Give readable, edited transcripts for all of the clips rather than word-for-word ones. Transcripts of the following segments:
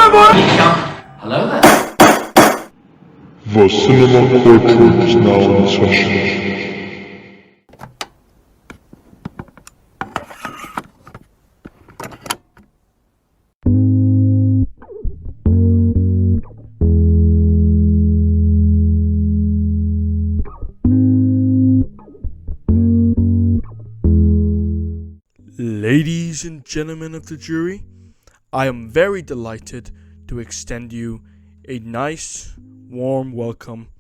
Hello there. The cinema courtroom is now in session. Ladies and gentlemen of the jury, I am very delighted to extend you a nice, warm welcome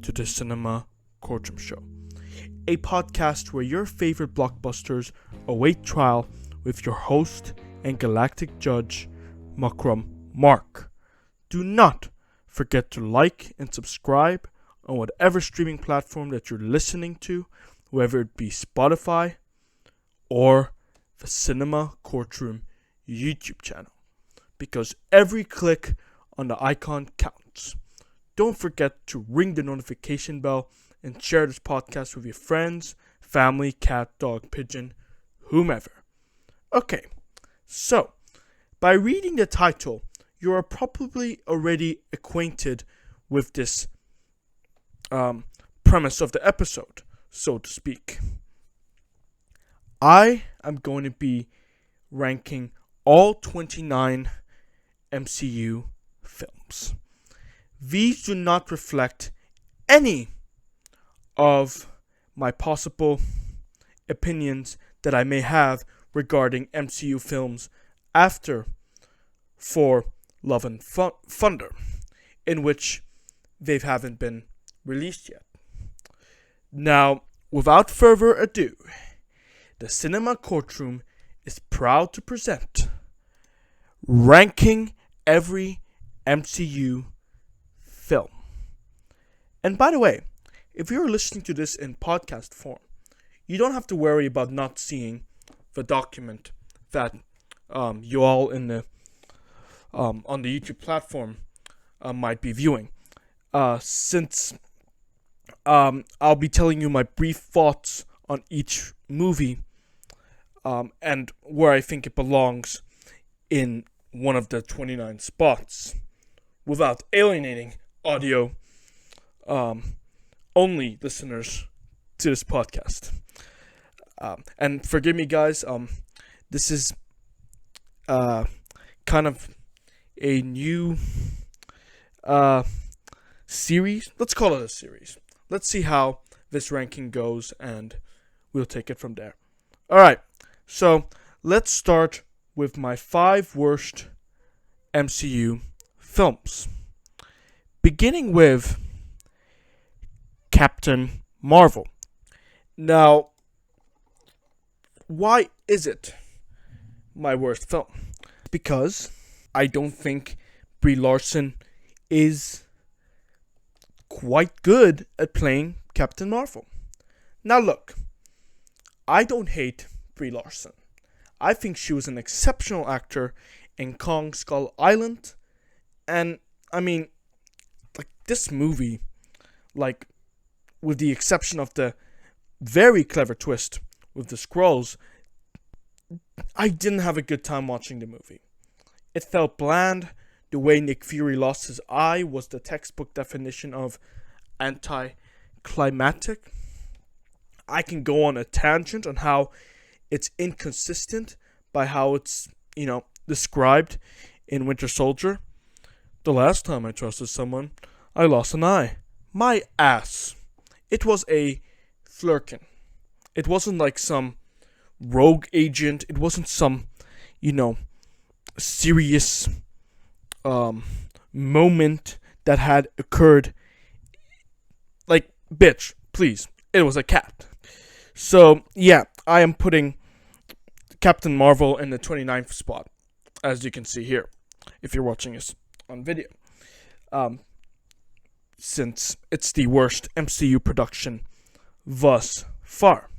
to the Cinema Courtroom Show, a podcast where your favorite blockbusters await trial with your host and galactic judge, Makram Mark. Do not forget to like and subscribe on whatever streaming platform that you're listening to, whether it be Spotify or the Cinema Courtroom YouTube channel, because every click on the icon counts. Don't forget to ring the notification bell and share this podcast with your friends, family, cat, dog, pigeon, whomever. Okay, so by reading the title, you are probably already acquainted with this premise of the episode, so to speak. I am going to be ranking all 29 MCU films. These do not reflect any of my possible opinions that I may have regarding MCU films after Thor Love and Thunder, in which they haven't been released yet. Now, without further ado, the Cinema Courtroom is proud to present ranking every MCU film. And by the way, if you're listening to this in podcast form, you don't have to worry about not seeing the document that you all in the on the YouTube platform might be viewing, since I'll be telling you my brief thoughts on each movie and where I think it belongs in one of the 29 spots, without alienating audio only listeners to this podcast. And forgive me, guys, this is kind of a new series. Let's call it a series. Let's see how this ranking goes, and we'll take it from there. Alright, so let's start with my 5 worst MCU films. Beginning with Captain Marvel. Now, why is it my worst film? Because I don't think Brie Larson is quite good at playing Captain Marvel. Now look, I don't hate Brie Larson. I think she was an exceptional actor in Kong Skull Island. And, I mean, like, this movie, like, with the exception of the very clever twist with the Skrulls, I didn't have a good time watching the movie. It felt bland. The way Nick Fury lost his eye was the textbook definition of anticlimactic. I can go on a tangent on how it's inconsistent by how it's, described in Winter Soldier. The last time I trusted someone, I lost an eye. My ass. It was a flirkin. It wasn't like some rogue agent. It wasn't some, serious moment that had occurred. Like, bitch, please. It was a cat. So, yeah, I am putting Captain Marvel in the 29th spot, as you can see here, if you're watching this on video. Since it's the worst MCU production thus far.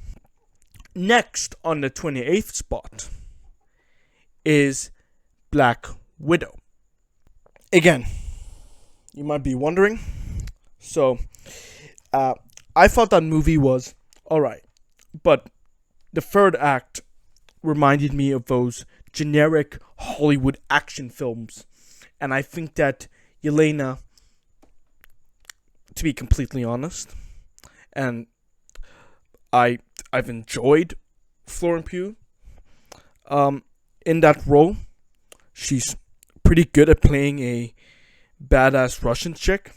Next on the 28th spot is Black Widow. Again, you might be wondering. So, I thought that movie was alright. But the third act reminded me of those generic Hollywood action films And I think that Yelena, to be completely honest, and I've enjoyed Florence Pugh in that role. She's pretty good at playing a badass Russian chick.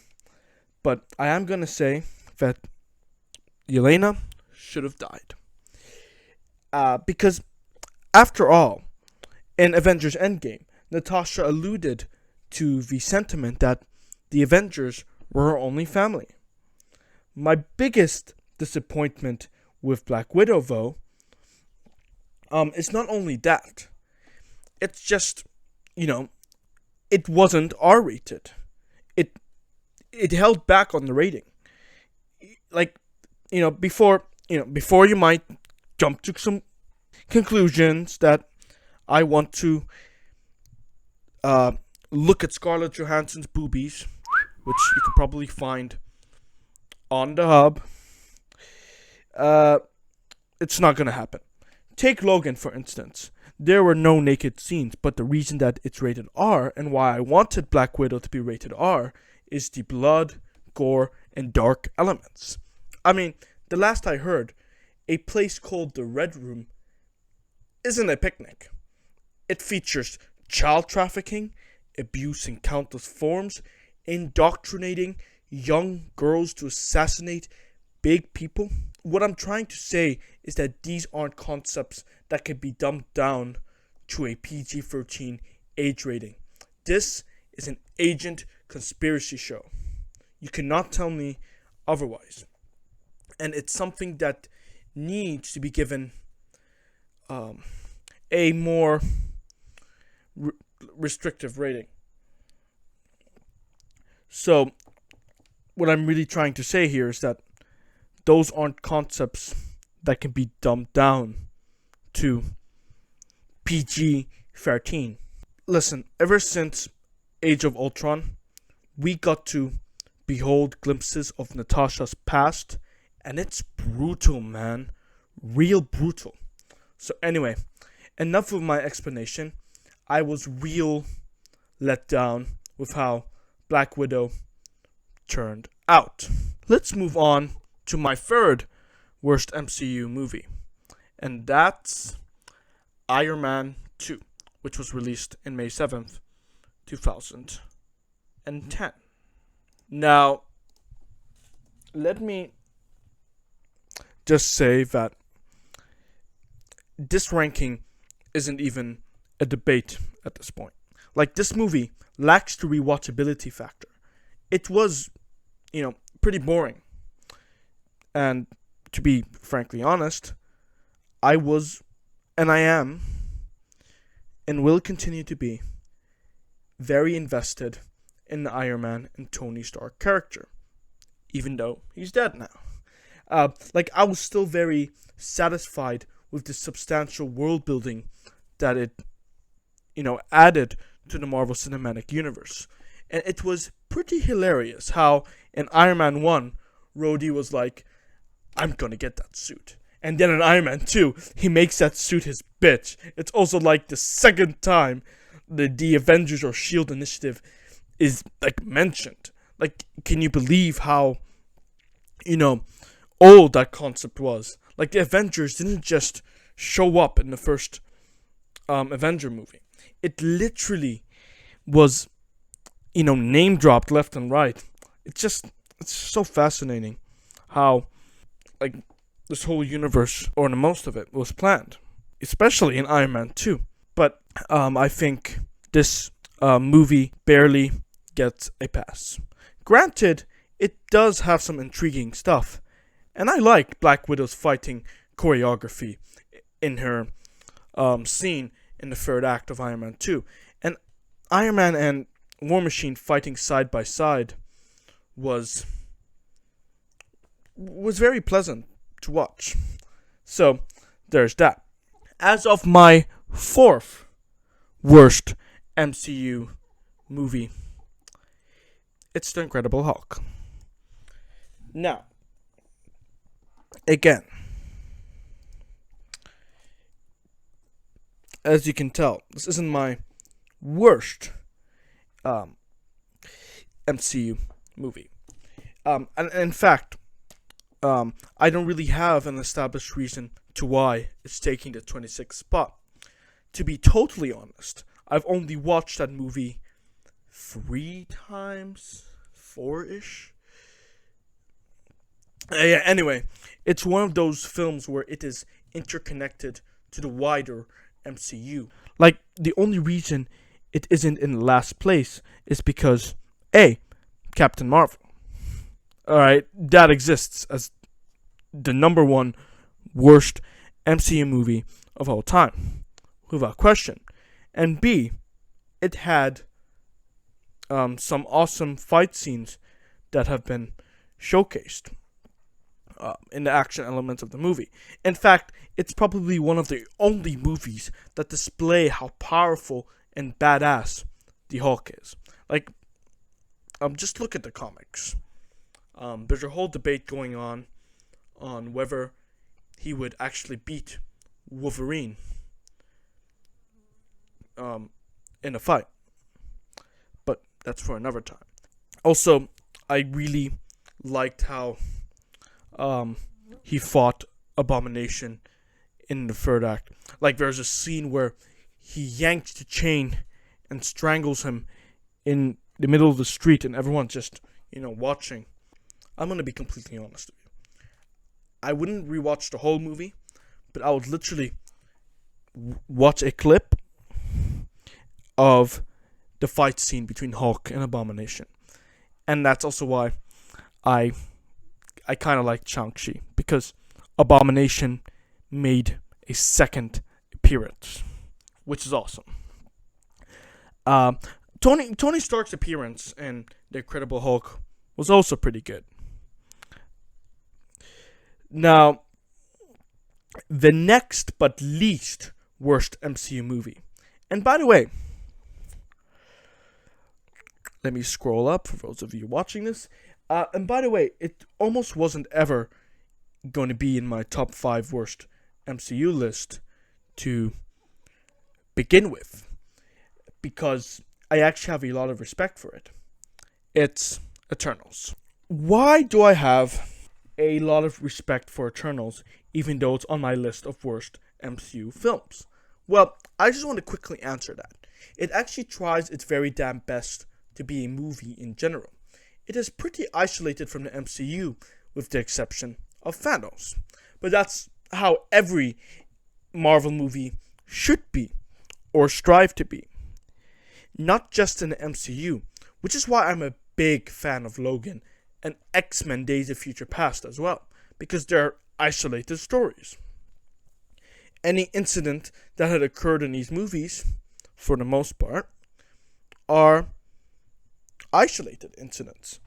But I am gonna say that Yelena should have died. Because, after all, in Avengers Endgame, Natasha alluded to the sentiment that the Avengers were her only family. My biggest disappointment with Black Widow, though, is not only that. It's just, it wasn't R-rated. It held back on the rating. Like, before you might jump to some conclusions that I want to look at Scarlett Johansson's boobies, which you could probably find on the hub. It's not gonna happen. Take Logan, for instance. There were no naked scenes, but the reason that it's rated R and why I wanted Black Widow to be rated R is the blood, gore, and dark elements. I mean, the last I heard, a place called the Red Room isn't a picnic. It features child trafficking, abuse in countless forms, indoctrinating young girls to assassinate big people. What I'm trying to say is that these aren't concepts that can be dumbed down to a PG-13 age rating. This is an agent conspiracy show. You cannot tell me otherwise. And it's something that needs to be given a more restrictive rating. So, what I'm really trying to say here is that those aren't concepts that can be dumbed down to PG-13. Listen, ever since Age of Ultron, we got to behold glimpses of Natasha's past, and it's brutal, man. Real brutal. So anyway, enough of my explanation. I was real let down with how Black Widow turned out. Let's move on to my third worst MCU movie, and that's Iron Man 2, which was released in May 7th, 2010. Now, let me just say that this ranking isn't even a debate at this point. Like, this movie lacks the rewatchability factor. It was, pretty boring. And to be frankly honest, I was, and I am, and will continue to be, very invested in the Iron Man and Tony Stark character, even though he's dead now. I was still very satisfied with the substantial world building that it, added to the Marvel Cinematic Universe. And it was pretty hilarious how in Iron Man 1, Rhodey was like, I'm gonna get that suit. And then in Iron Man 2, he makes that suit his bitch. It's also like the second time the Avengers or S.H.I.E.L.D. initiative is, mentioned. Can you believe how, old that concept was? The Avengers didn't just show up in the first Avenger movie. It literally was, name dropped left and right. It's so fascinating how, this whole universe, or the most of it, was planned. Especially in Iron Man 2. But I think this movie barely gets a pass. Granted, it does have some intriguing stuff. And I like Black Widow's fighting choreography in her scene in the third act of Iron Man 2. And Iron Man and War Machine fighting side by side was very pleasant to watch. So, there's that. As of my fourth worst MCU movie, it's The Incredible Hulk. Now, again, as you can tell, this isn't my worst um, MCU movie. And in fact, I don't really have an established reason to why it's taking the 26th spot. To be totally honest, I've only watched that movie 3 times, 4-ish. Yeah, anyway, it's one of those films where it is interconnected to the wider MCU. Like, the only reason it isn't in last place is because, A, Captain Marvel. Alright, that exists as the number one worst MCU movie of all time, without question. And B, it had some awesome fight scenes that have been showcased in the action elements of the movie. In fact, it's probably one of the only movies that display how powerful and badass the Hulk is. Like, just look at the comics. There's a whole debate going on whether he would actually beat Wolverine in a fight. But that's for another time. Also, I really liked how he fought Abomination in the third act. Like, there's a scene where he yanks the chain and strangles him in the middle of the street, and everyone's just, watching. I'm gonna be completely honest with you. I wouldn't rewatch the whole movie, but I would literally watch a clip of the fight scene between Hulk and Abomination. And that's also why I kind of like Shang-Chi, because Abomination made a second appearance, which is awesome. Tony Stark's appearance in The Incredible Hulk was also pretty good. Now, the next but least worst MCU movie. And by the way, let me scroll up for those of you watching this. And by the way, it almost wasn't ever going to be in my top 5 worst MCU list to begin with, because I actually have a lot of respect for it. It's Eternals. Why do I have a lot of respect for Eternals, even though it's on my list of worst MCU films? Well, I just want to quickly answer that. It actually tries its very damn best to be a movie in general. It is pretty isolated from the MCU, with the exception of Thanos. But that's how every Marvel movie should be, or strive to be. Not just in the MCU, which is why I'm a big fan of Logan and X-Men Days of Future Past as well, because they're isolated stories. Any incident that had occurred in these movies, for the most part, are isolated incidents.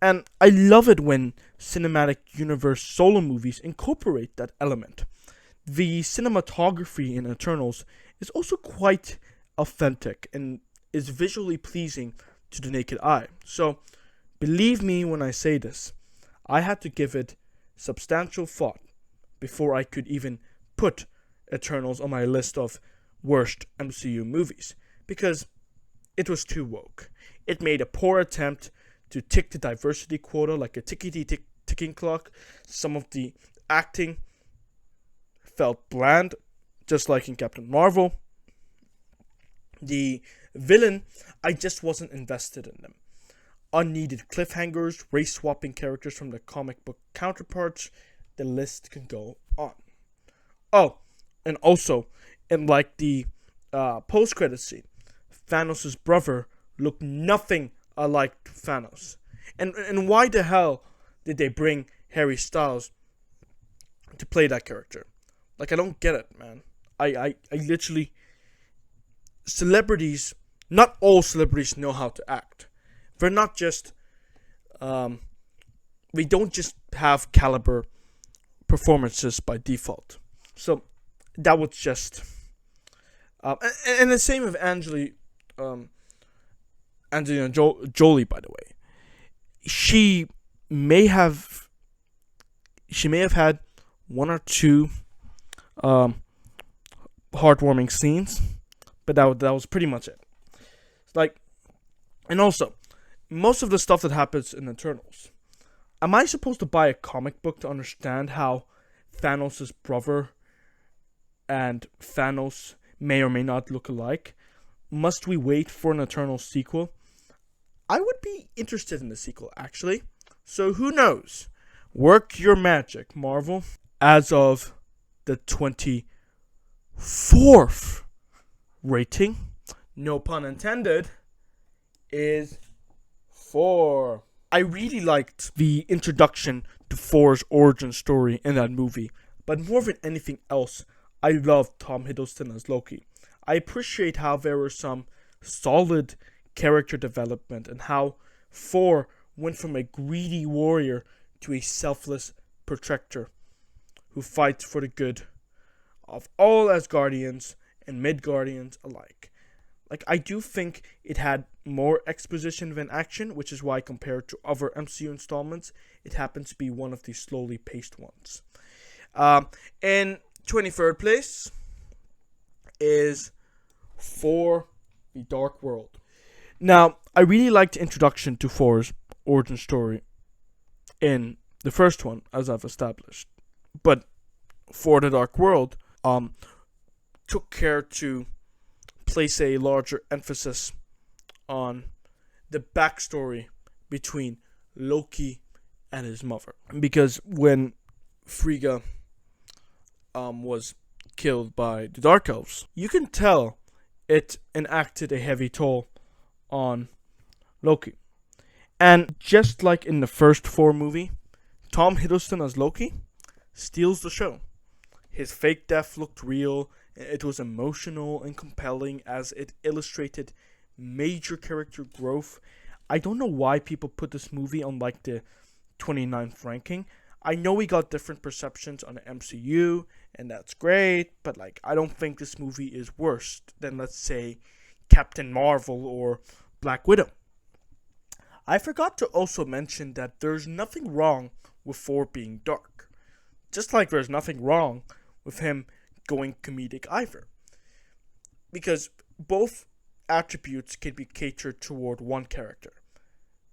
And I love it when cinematic universe solo movies incorporate that element. The cinematography in Eternals is also quite authentic and is visually pleasing to the naked eye. So, believe me when I say this, I had to give it substantial thought before I could even put Eternals on my list of worst MCU movies, because it was too woke. It made a poor attempt to tick the diversity quota like a ticking clock. Some of the acting felt bland, just like in Captain Marvel. The villain, I just wasn't invested in them. Unneeded cliffhangers, race-swapping characters from their comic book counterparts, the list can go on. Oh, and also, in like the post-credit scene, Thanos' brother looked nothing alike Thanos. And why the hell did they bring Harry Styles to play that character? Like, I don't get it, man. I literally... Celebrities, not all celebrities know how to act. They're not just... they don't just have caliber performances by default. So, that was just... and the same with Angelina Jolie, by the way. She may have had one or two heartwarming scenes, but that was pretty much it. Like, And also, most of the stuff that happens in Eternals. Am I supposed to buy a comic book to understand how Thanos' brother and Thanos may or may not look alike? Must we wait for an Eternals sequel? I would be interested in the sequel, actually. So who knows? Work your magic, Marvel. As of the 24th rating, no pun intended, is 4. I really liked the introduction to Thor's origin story in that movie, but more than anything else, I loved Tom Hiddleston as Loki. I appreciate how there was some solid character development and how Thor went from a greedy warrior to a selfless protector who fights for the good of all Asgardians and Midgardians alike. Like, I do think it had more exposition than action, which is why compared to other MCU installments, it happens to be one of the slowly paced ones. In 23rd place is Thor: The Dark World. Now, I really liked the introduction to Thor's origin story in the first one, as I've established. But Thor: The Dark World took care to place a larger emphasis on the backstory between Loki and his mother. Because when Frigga was killed by the Dark Elves, you can tell it enacted a heavy toll on Loki. And just like in the first Thor movie, Tom Hiddleston as Loki steals the show. His fake death looked real. It was emotional and compelling as it illustrated major character growth. I don't know why people put this movie on like the 29th ranking. I know we got different perceptions on the MCU, and that's great, but like I don't think this movie is worse than, let's say, Captain Marvel or Black Widow. I forgot to also mention that there's nothing wrong with Thor being dark. Just like there's nothing wrong with him going comedic either. Because both attributes can be catered toward one character.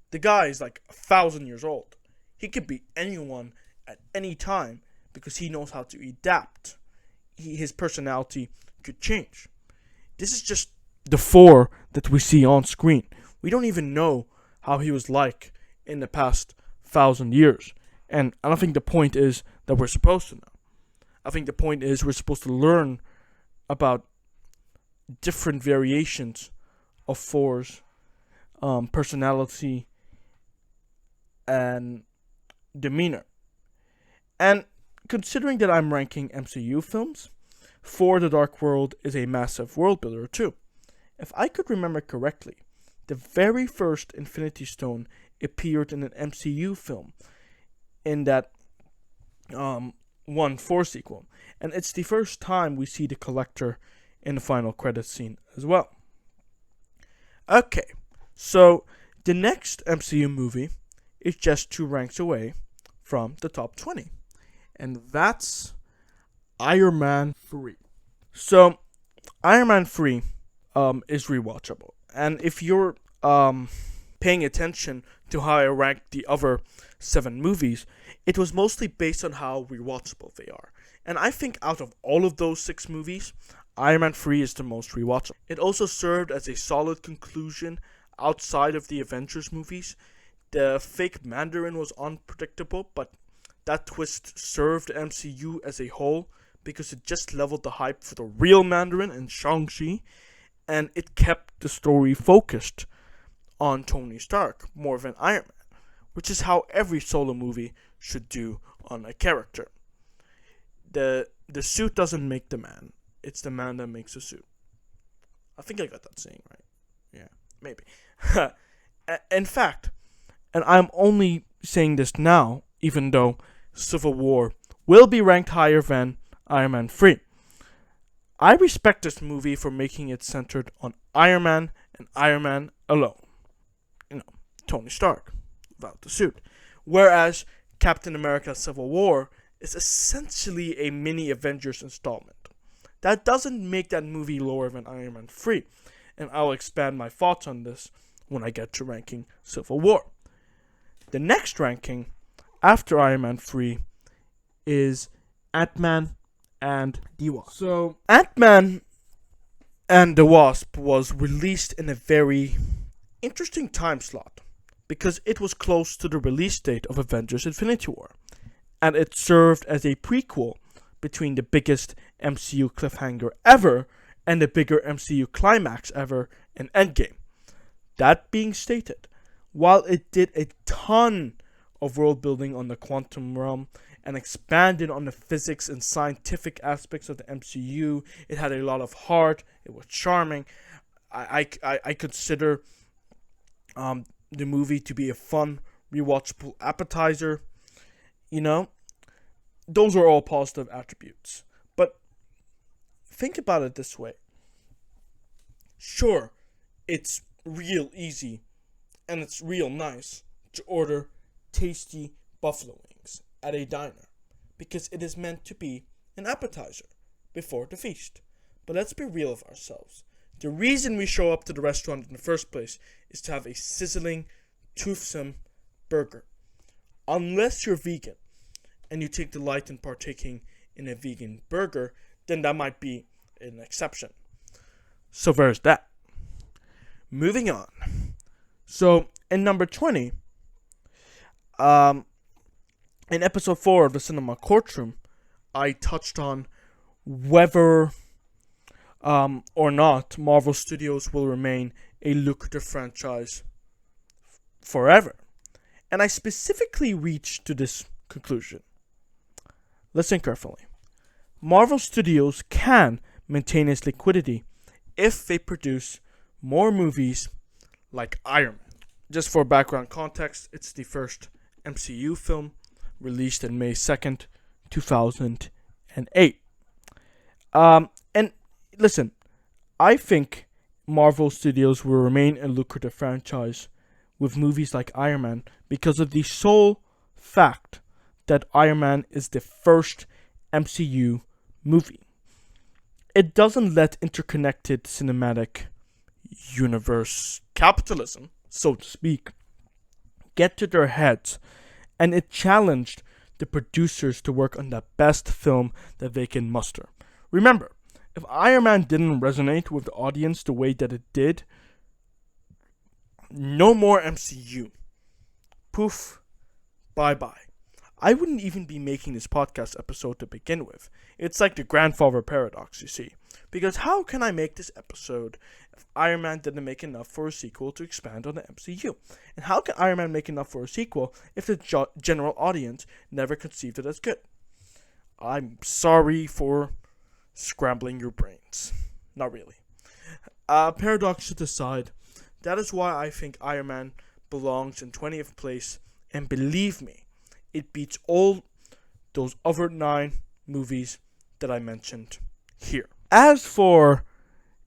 The guy is like 1,000 years old. He could be anyone at any time because he knows how to adapt. His personality could change. This is just the Thor that we see on screen. We don't even know how he was like in the past 1,000 years. And I don't think the point is that we're supposed to know. I think the point is we're supposed to learn about different variations of Thor's personality and demeanor. And considering that I'm ranking MCU films, Thor: The Dark World is a massive world builder too. If I could remember correctly, the very first Infinity Stone appeared in an MCU film in that one Thor sequel. And it's the first time we see the Collector in the final credits scene as well. Okay, so the next MCU movie is just 2 ranks away from the top 20. And that's Iron Man 3. So, Iron Man 3 is rewatchable. And if you're paying attention to how I ranked the other 7 movies, it was mostly based on how rewatchable they are. And I think out of all of those 6 movies, Iron Man 3 is the most rewatchable. It also served as a solid conclusion outside of the Avengers movies. The fake Mandarin was unpredictable, but that twist served the MCU as a whole because it just leveled the hype for the real Mandarin and Shang-Chi, and it kept the story focused on Tony Stark more than Iron Man, which is how every solo movie should do on a character. The suit doesn't make the man. It's the man that makes the suit. I think I got that saying right. Yeah, maybe. In fact, and I'm only saying this now, even though Civil War will be ranked higher than Iron Man 3. I respect this movie for making it centered on Iron Man and Iron Man alone. You know, Tony Stark, without the suit. Whereas Captain America Civil War is essentially a mini Avengers installment. That doesn't make that movie lower than Iron Man 3, and I'll expand my thoughts on this when I get to ranking Civil War. The next ranking after Iron Man 3 is Ant-Man and the Wasp. So, Ant-Man and the Wasp was released in a very interesting time slot because it was close to the release date of Avengers Infinity War, and it served as a prequel between the biggest MCU cliffhanger ever and the bigger MCU climax ever in Endgame. That being stated, while it did a ton of world building on the quantum realm and expanded on the physics and scientific aspects of the MCU, it had a lot of heart. It was charming. I consider the movie to be a fun, rewatchable appetizer. You know, those are all positive attributes. But think about it this way. Sure, it's real easy and it's real nice to order tasty buffalo wings at a diner because it is meant to be an appetizer before the feast. But let's be real with ourselves. The reason we show up to the restaurant in the first place is to have a sizzling, toothsome burger. Unless you're vegan and you take delight in partaking in a vegan burger, then that might be an exception. So there's that. Moving on. So in number 20, in episode 4 of the Cinema Courtroom, I touched on whether or not Marvel Studios will remain a lucrative franchise forever. And I specifically reached to this conclusion. Listen carefully. Marvel Studios can maintain its liquidity if they produce more movies like Iron Man. Just for background context, it's the first MCU film released on May 2nd, 2008. And listen, I think Marvel Studios will remain a lucrative franchise with movies like Iron Man because of the sole fact that Iron Man is the first MCU movie. It doesn't let interconnected cinematic universe capitalism, so to speak, get to their heads, and it challenged the producers to work on the best film that they can muster. Remember, if Iron Man didn't resonate with the audience the way that it did, no more MCU. Poof. Bye-bye. I wouldn't even be making this podcast episode to begin with. It's like the grandfather paradox, you see. Because how can I make this episode if Iron Man didn't make enough for a sequel to expand on the MCU? And how can Iron Man make enough for a sequel if the general audience never conceived it as good? I'm sorry for scrambling your brains. Not really. Paradox aside, that is why I think Iron Man belongs in 20th place, and believe me, it beats all those other 9 movies that I mentioned here. As for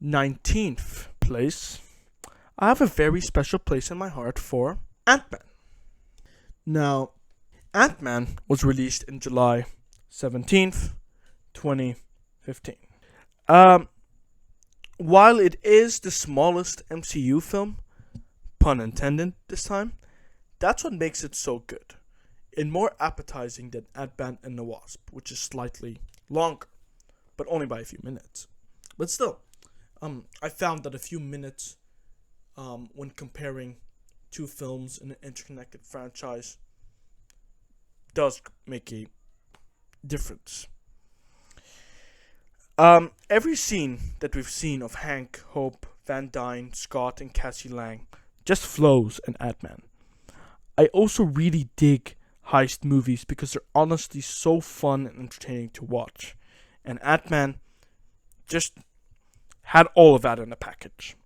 19th place, I have a very special place in my heart for Ant-Man. Now, Ant-Man was released in July 17th, 2015. While it is the smallest MCU film, pun intended this time, that's what makes it so good. And more appetizing than Ant-Man and the Wasp, which is slightly longer, but only by a few minutes. But still, I found that a few minutes, when comparing 2 films in an interconnected franchise, does make a difference. Every scene that we've seen of Hank, Hope, Van Dyne, Scott, and Cassie Lang just flows in Ant-Man. I also really dig heist movies because they're honestly so fun and entertaining to watch. And Ant-Man just had all of that in a package.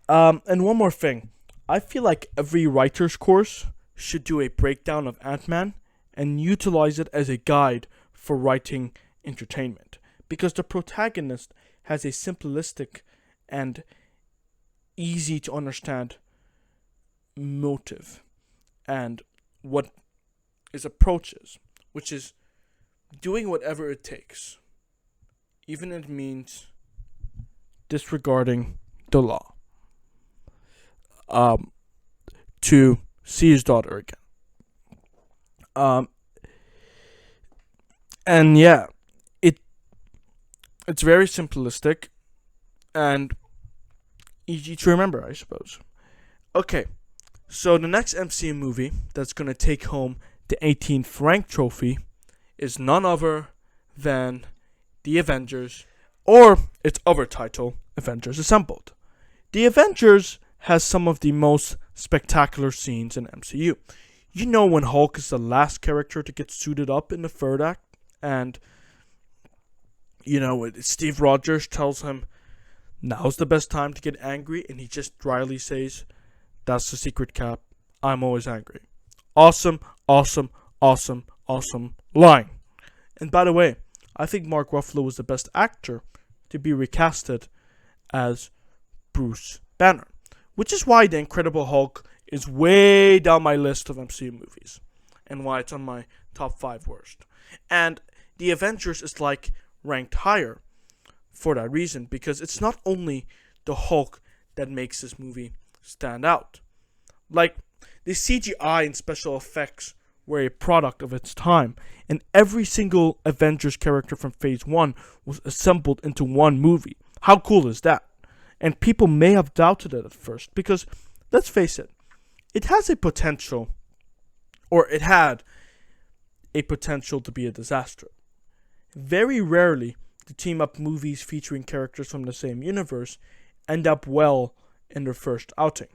And one more thing. I feel like every writer's course should do a breakdown of Ant-Man and utilize it as a guide for writing entertainment. Because the protagonist has a simplistic and easy to understand motive and what his approach is, which is doing whatever it takes, even if it means disregarding the law. to see his daughter again. And yeah, it's very simplistic and easy to remember, I suppose. Okay, so the next MCU movie that's gonna take home the 18th rank trophy is none other than The Avengers, or its other title, Avengers Assembled. The Avengers has some of the most spectacular scenes in MCU. You know when Hulk is the last character to get suited up in the third act, and Steve Rogers tells him, now's the best time to get angry, and he just dryly says, that's the secret, Cap. I'm always angry. Awesome, awesome, awesome, awesome line. And by the way, I think Mark Ruffalo was the best actor to be recasted as Bruce Banner, which is why The Incredible Hulk is way down my list of MCU movies, and why it's on my top 5 worst. And The Avengers is ranked higher for that reason, because it's not only the Hulk that makes this movie stand out. The CGI and special effects were a product of its time, and every single Avengers character from Phase 1 was assembled into one movie. How cool is that? And people may have doubted it at first, because, let's face it, it had a potential to be a disaster. Very rarely do team-up movies featuring characters from the same universe end up well in their first outing.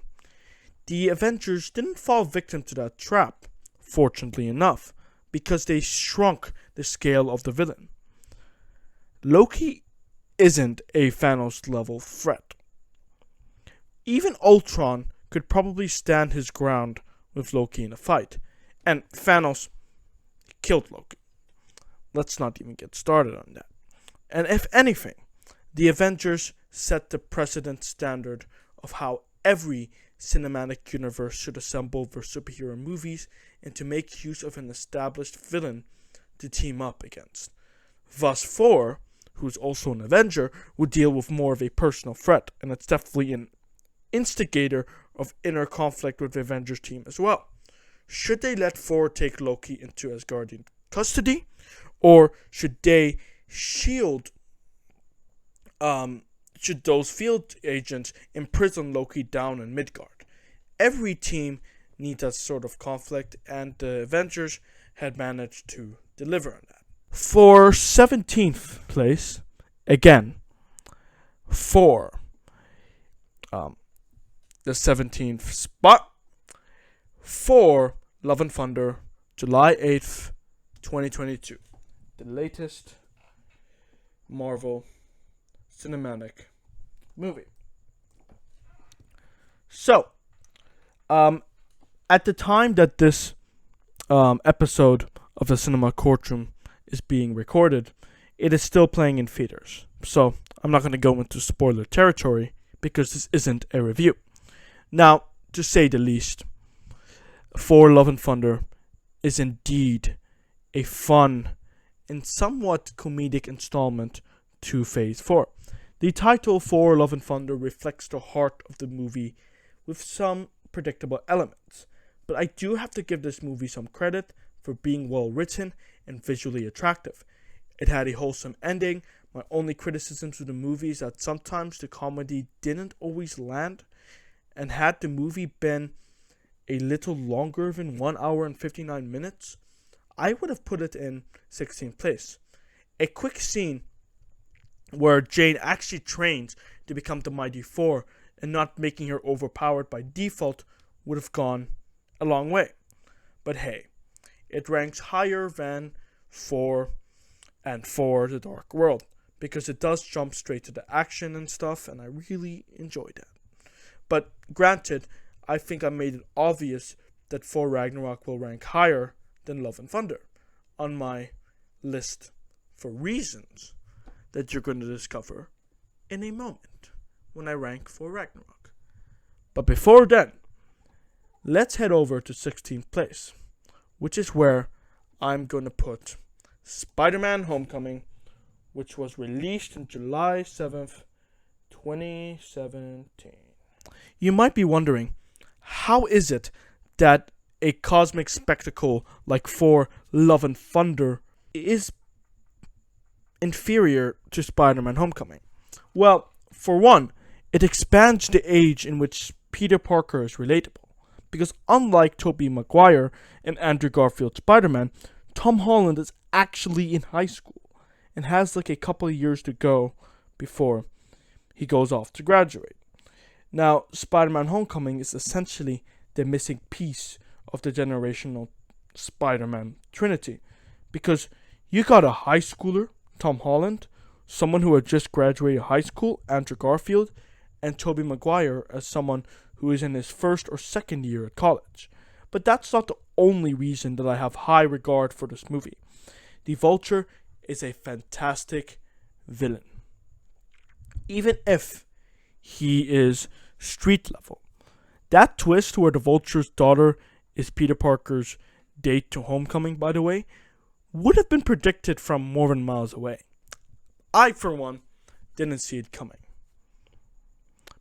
The Avengers didn't fall victim to that trap, fortunately enough, because they shrunk the scale of the villain. Loki isn't a Thanos-level threat. Even Ultron could probably stand his ground with Loki in a fight, and Thanos killed Loki. Let's not even get started on that. And if anything, the Avengers set the precedent standard of how every cinematic universe should assemble their superhero movies and to make use of an established villain to team up against. Thus, Thor, who's also an Avenger, would deal with more of a personal threat, and it's definitely an instigator of inner conflict with the Avengers team as well. Should they let Thor take Loki into Asgardian custody, or should they should those field agents imprison Loki down in Midgard? Every team needs that sort of conflict, and the Avengers had managed to deliver on that. For 17th place, again, for the 17th spot, for Love and Thunder, July 8th, 2022. The latest Marvel cinematic movie. So, at the time that this episode of the Cinema Courtroom is being recorded, it is still playing in theaters. So, I'm not going to go into spoiler territory because this isn't a review. Now, to say the least, For Love and Thunder is indeed a fun and somewhat comedic installment to Phase 4. The title For Love and Thunder reflects the heart of the movie with some predictable elements, but I do have to give this movie some credit for being well written and visually attractive. It had a wholesome ending. My only criticisms of the movie is that sometimes the comedy didn't always land, and had the movie been a little longer than 1 hour and 59 minutes, I would have put it in 16th place. A quick scene where Jane actually trains to become the Mighty Thor and not making her overpowered by default would have gone a long way. But hey, it ranks higher than Thor and Thor The Dark World because it does jump straight to the action and stuff, and I really enjoy that. But granted, I think I made it obvious that Thor Ragnarok will rank higher than Love and Thunder on my list for reasons that you're going to discover in a moment when I rank Thor Ragnarok. But before then, let's head over to 16th place, which is where I'm going to put Spider-Man Homecoming, which was released on July 7th, 2017. You might be wondering, how is it that a cosmic spectacle like Thor Love and Thunder is inferior to Spider-Man Homecoming? Well, for one, it expands the age in which Peter Parker is relatable. Because unlike Tobey Maguire and Andrew Garfield's Spider-Man, Tom Holland is actually in high school and has like a couple of years to go before he goes off to graduate. Now, Spider-Man Homecoming is essentially the missing piece of the generational Spider-Man trinity. Because you got a high schooler, Tom Holland, someone who had just graduated high school, Andrew Garfield, and Tobey Maguire as someone who is in his first or second year at college. But that's not the only reason that I have high regard for this movie. The Vulture is a fantastic villain. Even if he is street level. That twist where the Vulture's daughter is Peter Parker's date to Homecoming, by the way, would have been predicted from more than miles away. I, for one, didn't see it coming.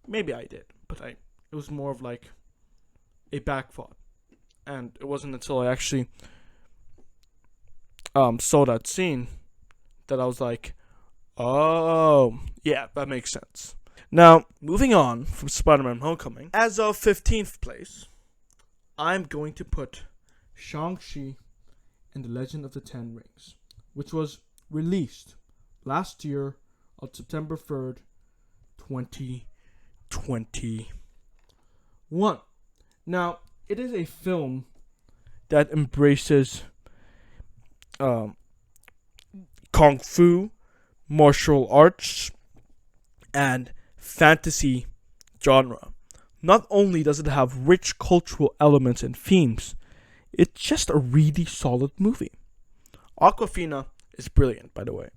Maybe I did, but it was more of like a back thought. And it wasn't until I actually saw that scene that I was like, oh, yeah, that makes sense. Now, moving on from Spider-Man Homecoming, as of 15th place, I'm going to put Shang-Chi and the Legend of the Ten Rings, which was released last year on September 3rd, 2021. Now, it is a film that embraces kung fu, martial arts, and fantasy genre. Not only does it have rich cultural elements and themes, it's just a really solid movie. Aquafina is brilliant, by the way.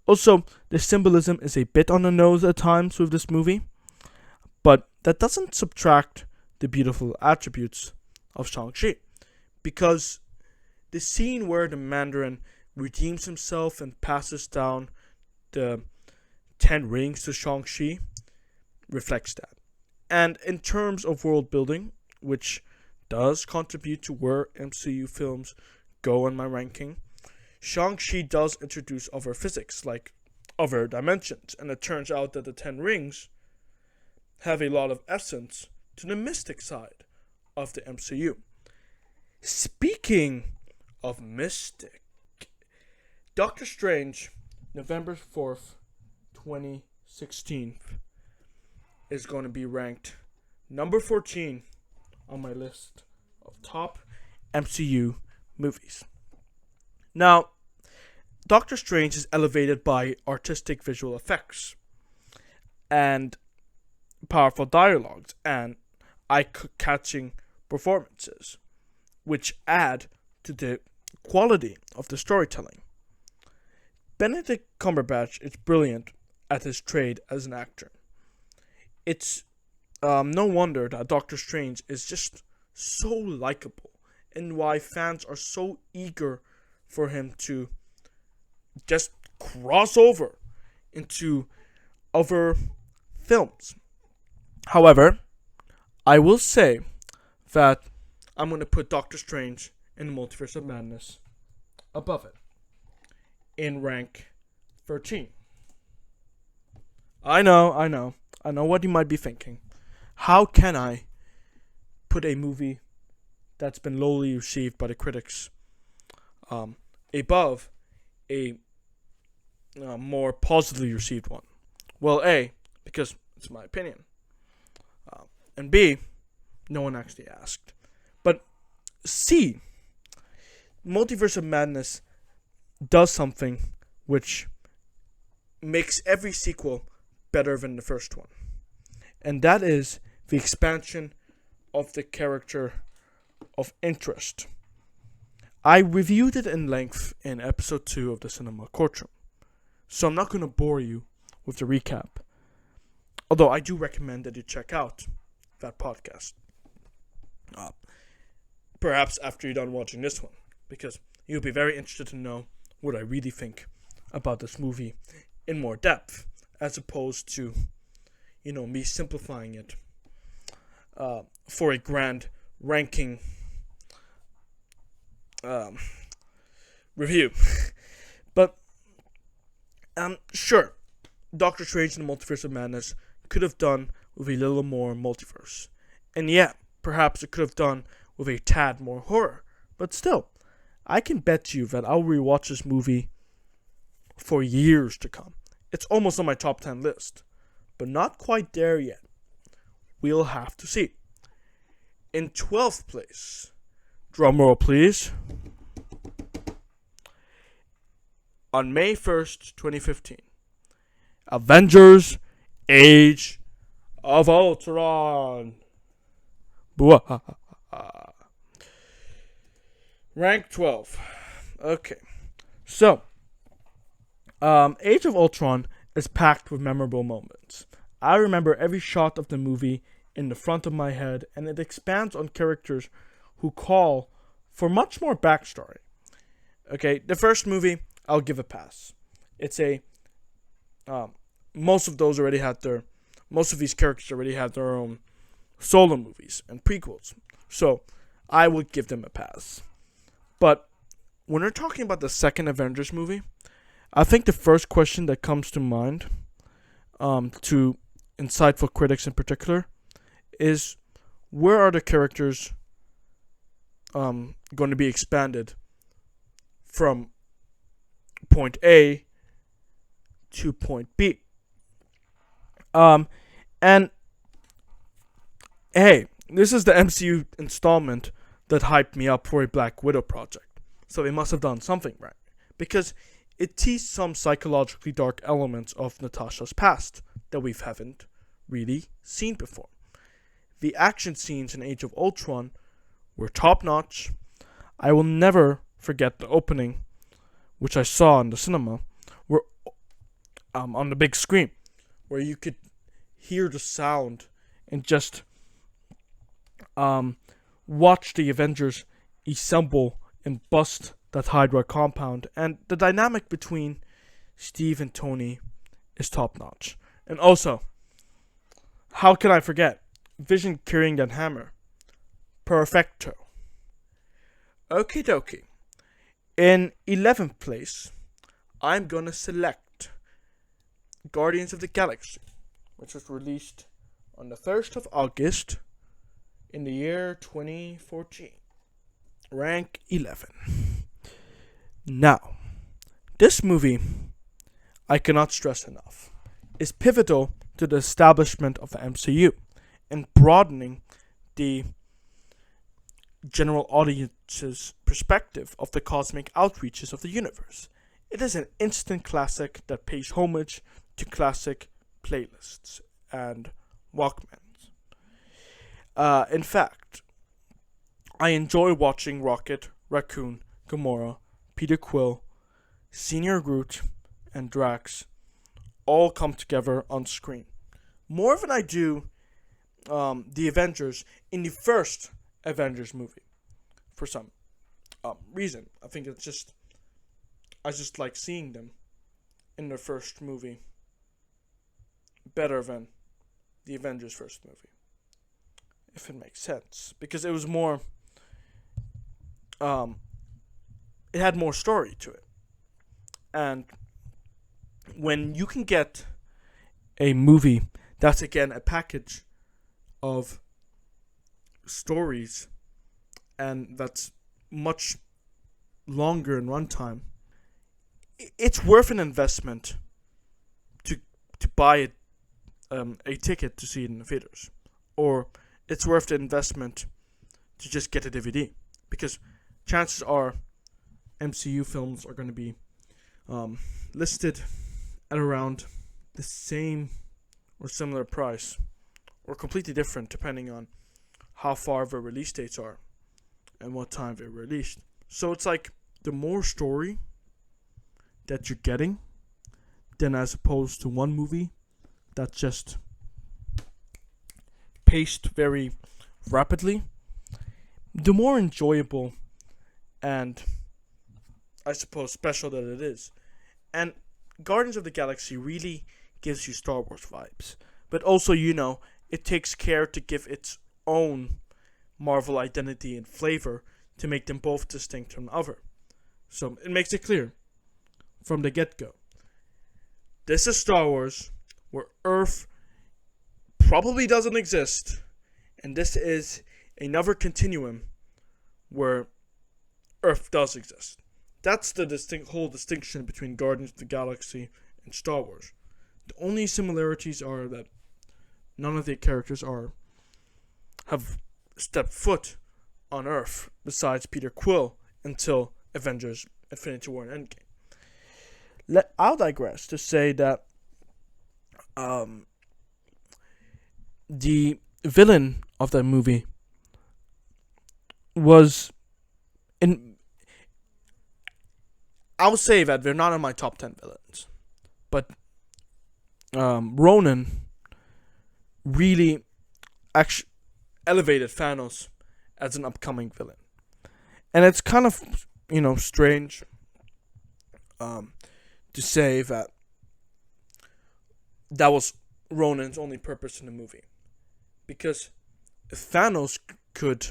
Also, the symbolism is a bit on the nose at times with this movie, but that doesn't subtract the beautiful attributes of Shang-Chi, because the scene where the Mandarin redeems himself and passes down the 10 rings to Shang-Chi reflects that. And in terms of world building, which does contribute to where MCU films go in my ranking, Shang-Chi does introduce other physics, like other dimensions, and it turns out that the 10 rings have a lot of essence to the mystic side of the MCU. Speaking of mystic, Doctor Strange, November 4th, 2016, is going to be ranked number 14 on my list of top MCU movies. Now, Doctor Strange is elevated by artistic visual effects and powerful dialogues and eye-catching performances, which add to the quality of the storytelling. Benedict Cumberbatch is brilliant at his trade as an actor. It's no wonder that Doctor Strange is just so likable, and why fans are so eager for him to just cross over into other films. However, I will say that I'm going to put Doctor Strange in the Multiverse of Madness above it, in rank 13. I know what you might be thinking. How can I put a movie that's been lowly received by the critics above a more positively received one? Well, A, because it's my opinion. And B, no one actually asked. But C, Multiverse of Madness does something which makes every sequel better than the first one. And that is the expansion of the character of interest. I reviewed it in length in episode 2 of the Cinema Courtroom, so I'm not going to bore you with the recap. Although I do recommend that you check out that podcast. Perhaps after you're done watching this one, because you'll be very interested to know what I really think about this movie in more depth, as opposed to, me simplifying it for a grand ranking review. But sure, Doctor Strange and the Multiverse of Madness could have done with a little more multiverse, and yeah, perhaps it could have done with a tad more horror. But still, I can bet you that I'll rewatch this movie for years to come. It's almost on my top 10 list, but not quite there yet. We'll have to see. In 12th place, drumroll please, on May 1st, 2015, Avengers Age of Ultron. Rank 12. Okay. So, Age of Ultron is packed with memorable moments. I remember every shot of the movie in the front of my head, and it expands on characters who call for much more backstory. Okay, the first movie, I'll give a pass. It's a most of these characters already had their own solo movies and prequels, so I would give them a pass. But when we're talking about the second Avengers movie, I think the first question that comes to mind, to insightful critics in particular, is where are the characters going to be expanded from point A to point B? And hey, this is the MCU installment that hyped me up for a Black Widow project, so they must have done something right, because it teased some psychologically dark elements of Natasha's past that we haven't really seen before. The action scenes in Age of Ultron were top-notch. I will never forget the opening, which I saw in the cinema, where on the big screen, where you could hear the sound and just watch the Avengers assemble and bust that Hydra compound. And the dynamic between Steve and Tony is top-notch. And also, how can I forget Vision carrying that hammer? Perfecto. Okie dokie. In 11th place, I'm gonna select Guardians of the Galaxy, which was released on the 1st of August in the year 2014. Rank 11. Now, this movie, I cannot stress enough, is pivotal to the establishment of the MCU and broadening the general audience's perspective of the cosmic outreaches of the universe. It is an instant classic that pays homage to classic playlists and Walkmans. In fact, I enjoy watching Rocket, Raccoon, Gamora, Peter Quill, Senior Groot, and Drax all come together on screen. More than I do the Avengers in the first Avengers movie. For some reason. I think I just like seeing them in their first movie better than the Avengers first movie. If it makes sense. Because it was more it had more story to it. And when you can get a movie that's again a package of stories and that's much longer in runtime, it's worth an investment to buy a ticket to see it in the theaters, or it's worth the investment to just get a DVD, because chances are MCU films are going to be listed at around the same or similar price, or completely different depending on how far the release dates are and what time they're released. So it's like the more story that you're getting, then as opposed to one movie that's just paced very rapidly, the more enjoyable and I suppose special that it is. And Guardians of the Galaxy really gives you Star Wars vibes, but also, it takes care to give its own Marvel identity and flavor to make them both distinct from the other. So it makes it clear from the get-go. This is Star Wars, where Earth probably doesn't exist, and this is another continuum where Earth does exist. That's the whole distinction between Guardians of the Galaxy and Star Wars. The only similarities are that none of the characters have stepped foot on Earth besides Peter Quill until Avengers: Infinity War and Endgame. I'll digress to say that the villain of that movie was I'll say that they're not in my top 10 villains, but Ronan really actually elevated Thanos as an upcoming villain, and it's kind of strange to say that was Ronan's only purpose in the movie, because if Thanos could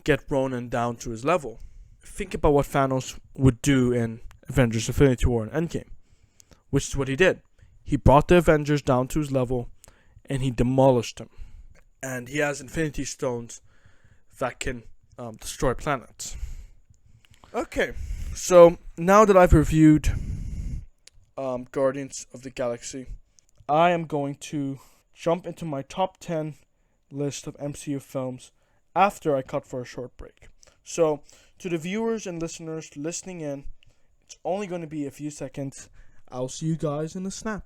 get Ronan down to his level, think about what Thanos would do in Avengers: Infinity War and Endgame, which is what he did. He brought the Avengers down to his level, and he demolished them. And he has Infinity Stones that can destroy planets. Okay, so now that I've reviewed Guardians of the Galaxy, I am going to jump into my top 10 list of MCU films after I cut for a short break. So, to the viewers and listeners listening in, it's only going to be a few seconds. I'll see you guys in a snap.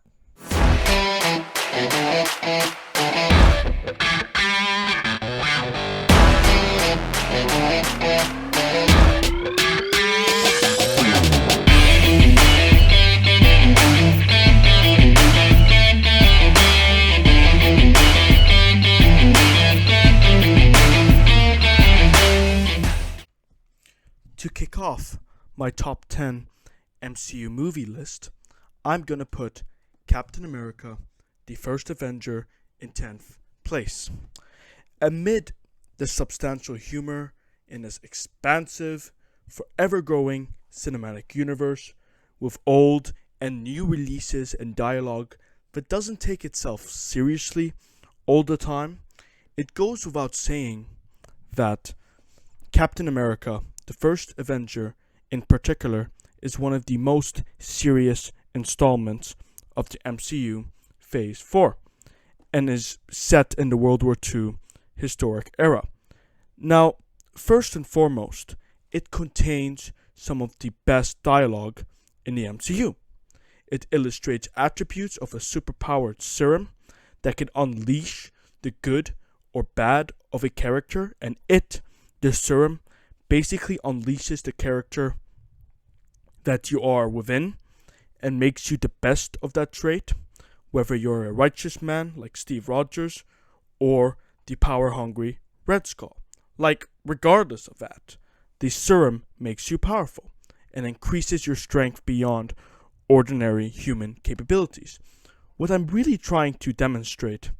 To kick off my top 10 MCU movie list, I'm going to put Captain America, the First Avenger, in 10th place. Amid the substantial humor in this expansive, forever-growing cinematic universe, with old and new releases and dialogue that doesn't take itself seriously all the time, it goes without saying that Captain America, the First Avenger, in particular, is one of the most serious installments of the MCU Phase 4, and is set in the World War II historic era. Now, first and foremost, it contains some of the best dialogue in the MCU. It illustrates attributes of a superpowered serum that can unleash the good or bad of a character, and the serum, basically unleashes the character that you are within and makes you the best of that trait, whether you're a righteous man like Steve Rogers or the power-hungry Red Skull. Like, regardless of that, the serum makes you powerful and increases your strength beyond ordinary human capabilities. What I'm really trying to demonstrate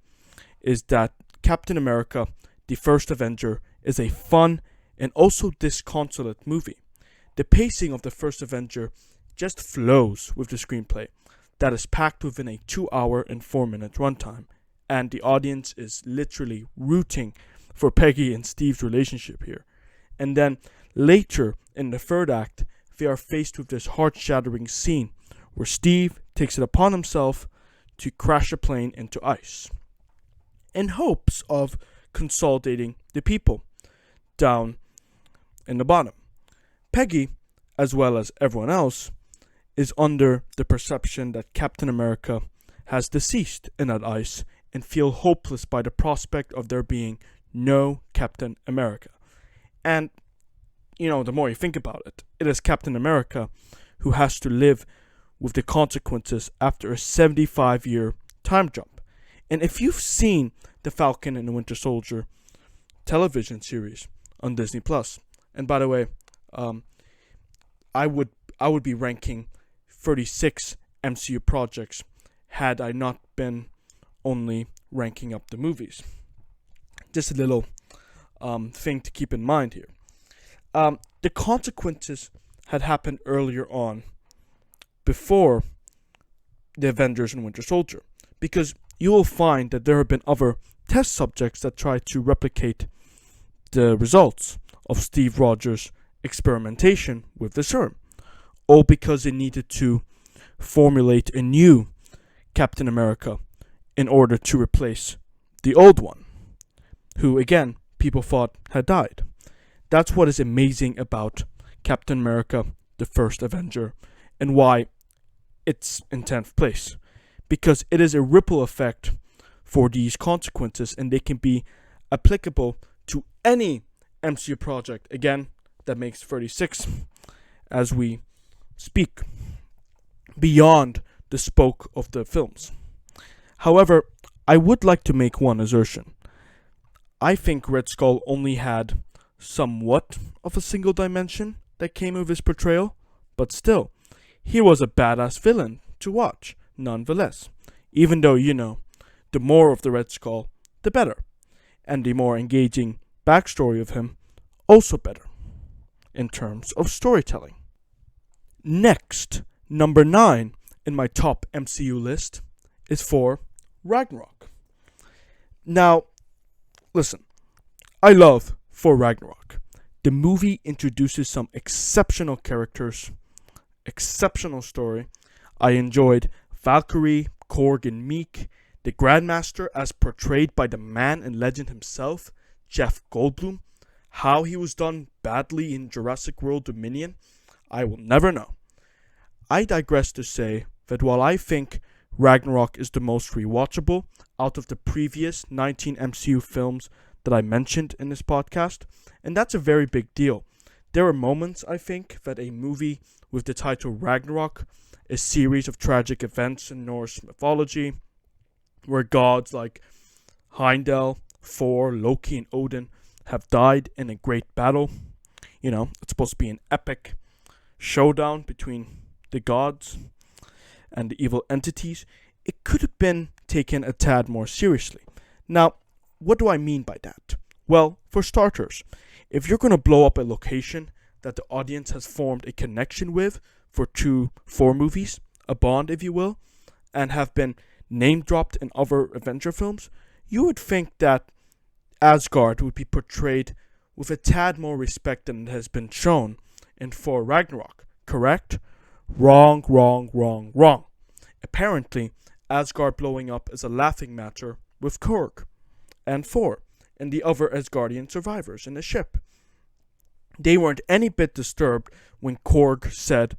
is that Captain America, the First Avenger, is a fun and also disconsolate movie. The pacing of the First Avenger just flows with the screenplay that is packed within a 2-hour and 4-minute runtime, and the audience is literally rooting for Peggy and Steve's relationship here. And then later in the third act, they are faced with this heart-shattering scene where Steve takes it upon himself to crash a plane into ice in hopes of consolidating the people down in the bottom. Peggy, as well as everyone else, is under the perception that Captain America has deceased in that ice and feel hopeless by the prospect of there being no Captain America. And, the more you think about it, it is Captain America who has to live with the consequences after a 75-year time jump. And if you've seen the Falcon and the Winter Soldier television series on Disney Plus, and by the way, I would be ranking 36 MCU projects had I not been only ranking up the movies. Just a little thing to keep in mind here. The consequences had happened earlier on, before the Avengers and Winter Soldier, because you will find that there have been other test subjects that try to replicate the results of Steve Rogers' experimentation with the serum, all because they needed to formulate a new Captain America in order to replace the old one, who again people thought had died. That's what is amazing about Captain America, the first Avenger, and why it's in 10th place, because it is a ripple effect for these consequences, and they can be applicable to any MCU project, again, that makes 36 as we speak, beyond the scope of the films. However, I would like to make one assertion. I think Red Skull only had somewhat of a single dimension that came with his portrayal, but still, he was a badass villain to watch, nonetheless. Even though, the more of the Red Skull, the better. And the more engaging backstory of him, also better, in terms of storytelling. Next, number 9 in my top MCU list is for Ragnarok. Now, listen, I love Thor Ragnarok. The movie introduces some exceptional characters, exceptional story. I enjoyed Valkyrie, Korg, and Meek, the Grandmaster as portrayed by the man and legend himself, Jeff Goldblum. How he was done badly in Jurassic World Dominion, I will never know. I digress to say that while I think Ragnarok is the most rewatchable out of the previous 19 MCU films that I mentioned in this podcast, and that's a very big deal. There are moments, I think, that a movie with the title Ragnarok, a series of tragic events in Norse mythology, where gods like Heimdall, Thor, Loki, and Odin have died in a great battle. It's supposed to be an epic showdown between the gods and the evil entities. It could have been taken a tad more seriously. Now, what do I mean by that? Well, for starters, if you're going to blow up a location that the audience has formed a connection with for 4 movies, a bond if you will, and have been name dropped in other Avenger films, you would think that Asgard would be portrayed with a tad more respect than it has been shown in Thor Ragnarok, correct? Wrong. Apparently, Asgard blowing up is a laughing matter with Korg and Thor and the other Asgardian survivors in the ship. They weren't any bit disturbed when Korg said,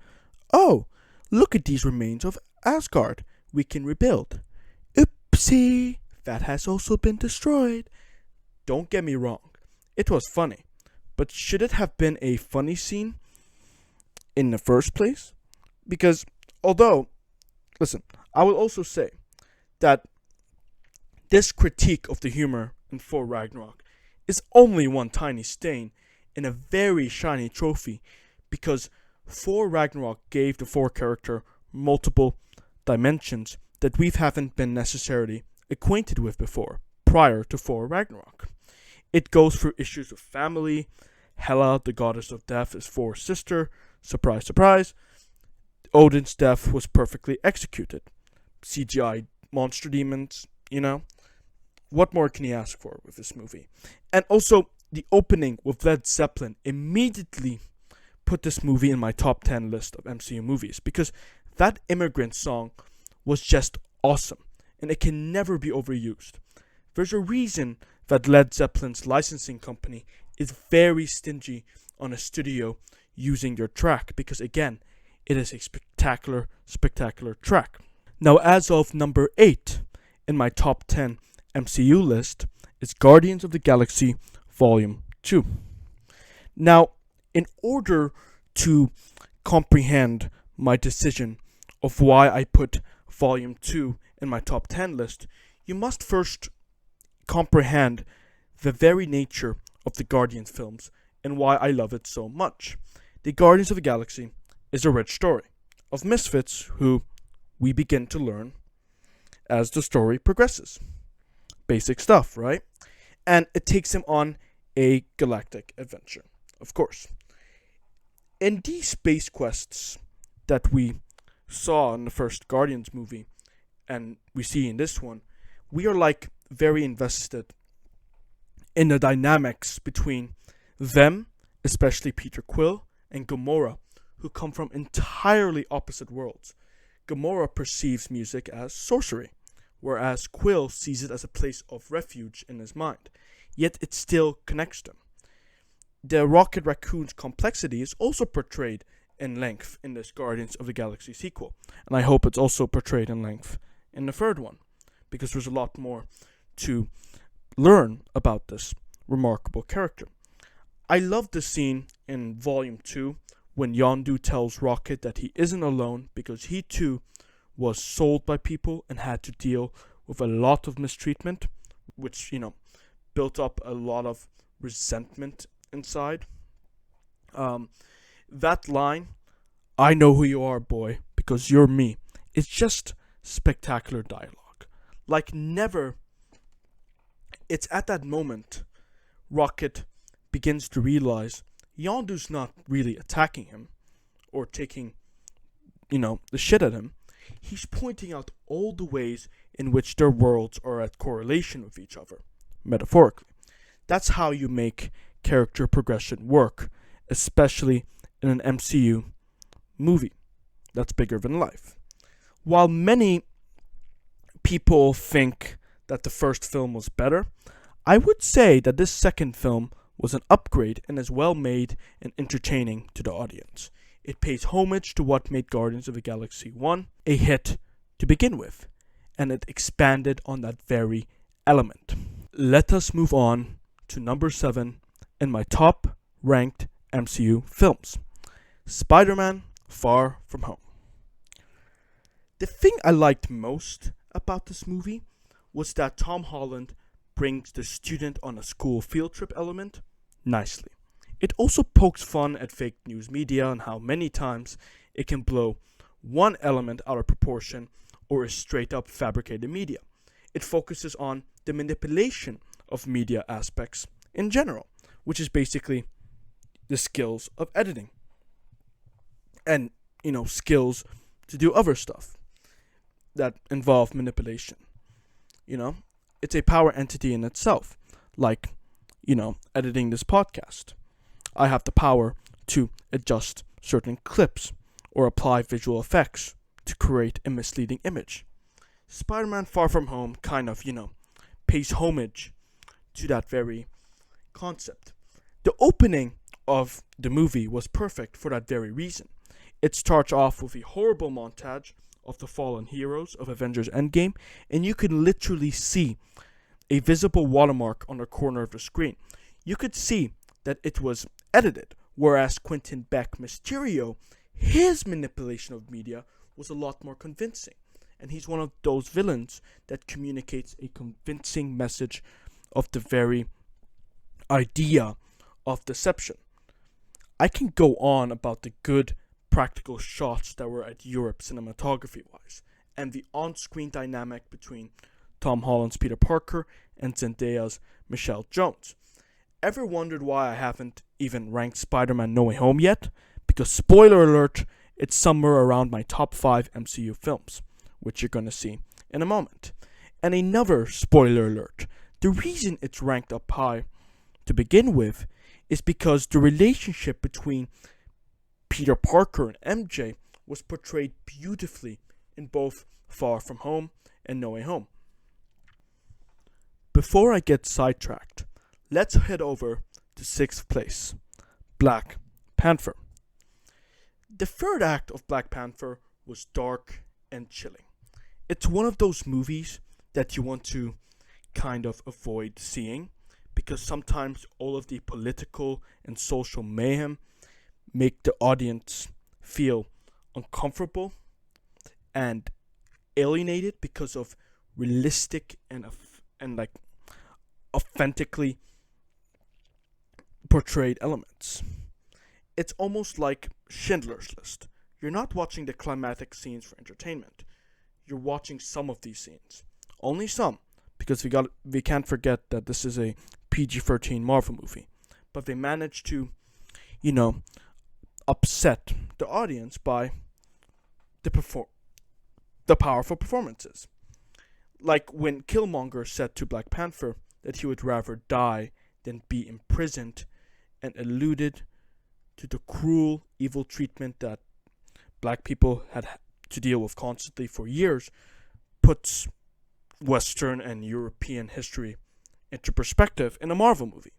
"Oh, look at these remains of Asgard. We can rebuild. Oopsie, that has also been destroyed." Don't get me wrong, it was funny. But should it have been a funny scene in the first place? Because although, listen, I will also say that this critique of the humor in Thor Ragnarok is only one tiny stain in a very shiny trophy, because Thor Ragnarok gave the Thor character multiple dimensions that we haven't been necessarily acquainted with before, prior to Thor Ragnarok. It goes through issues of family. Hela, the goddess of death, is Thor's sister. Surprise, surprise. Odin's death was perfectly executed. CGI monster demons, What more can you ask for with this movie? And also, the opening with Led Zeppelin immediately put this movie in my top 10 list of MCU movies, because that immigrant song was just awesome, and it can never be overused. There's a reason that Led Zeppelin's licensing company is very stingy on a studio using their track, because again, it is a spectacular track. Now, as of number 8 in my top 10 MCU list is Guardians of the Galaxy Volume 2. Now, in order to comprehend my decision of why I put Volume 2 in my top 10 list, you must first comprehend the very nature of the Guardians films and why I love it so much. The Guardians of the Galaxy is a rich story of misfits who we begin to learn as the story progresses. Basic stuff, right? And it takes him on a galactic adventure, of course. In these space quests that we saw in the first Guardians movie and we see in this one, we are like very invested in the dynamics between them, especially Peter Quill and Gamora, who come from entirely opposite worlds. Gamora perceives music as sorcery, whereas Quill sees it as a place of refuge in his mind, yet it still connects them. The Rocket Raccoon's complexity is also portrayed in length in this Guardians of the Galaxy sequel, and I hope it's also portrayed in length in the third one, because there's a lot more to learn about this remarkable character. I love the scene in Volume 2 when Yondu tells Rocket that he isn't alone because he too was sold by people and had to deal with a lot of mistreatment, which, built up a lot of resentment inside. That line, "I know who you are, boy, because you're me," is just spectacular dialogue. Like never. It's at that moment Rocket begins to realize Yondu's not really attacking him or taking, the shit at him. He's pointing out all the ways in which their worlds are at correlation with each other, metaphorically. That's how you make character progression work, especially in an MCU movie that's bigger than life. While many people think that the first film was better, I would say that this second film was an upgrade and is well made and entertaining to the audience. It pays homage to what made Guardians of the Galaxy 1 a hit to begin with, and it expanded on that very element. Let us move on to number 7 in my top ranked MCU films. Spider-Man Far From Home. The thing I liked most about this movie was that Tom Holland brings the student on a school field trip element nicely. It also pokes fun at fake news media and how many times it can blow one element out of proportion or is straight up fabricated media. It focuses on the manipulation of media aspects in general, which is basically the skills of editing and, skills to do other stuff that involve manipulation. It's a power entity in itself, like, editing this podcast. I have the power to adjust certain clips or apply visual effects to create a misleading image. Spider-Man Far From Home kind of, pays homage to that very concept. The opening of the movie was perfect for that very reason. It starts off with a horrible montage of the fallen heroes of Avengers Endgame, and you can literally see a visible watermark on the corner of the screen. You could see that it was edited, whereas Quentin Beck Mysterio, his manipulation of media was a lot more convincing. And he's one of those villains that communicates a convincing message of the very idea of deception. I can go on about the good practical shots that were at Europe cinematography-wise, and the on-screen dynamic between Tom Holland's Peter Parker and Zendaya's Michelle Jones. Ever wondered why I haven't even ranked Spider-Man No Way Home yet? Because, spoiler alert, it's somewhere around my top 5 MCU films, which you're gonna see in a moment. And another spoiler alert, the reason it's ranked up high to begin with is because the relationship between Peter Parker and MJ was portrayed beautifully in both Far From Home and No Way Home. Before I get sidetracked, let's head over to 6th place, Black Panther. The third act of Black Panther was dark and chilling. It's one of those movies that you want to kind of avoid seeing, because sometimes all of the political and social mayhem make the audience feel uncomfortable and alienated because of realistic and authentically portrayed elements. It's almost like Schindler's List. You're not watching the climatic scenes for entertainment. You're watching some of these scenes. Only some, because because we can't forget that this is a PG-13 Marvel movie. But they managed to, you know, upset the audience by the powerful performances. Like when Killmonger said to Black Panther that he would rather die than be imprisoned, and alluded to the cruel, evil treatment that black people had to deal with constantly for years, puts Western and European history into perspective in a Marvel movie.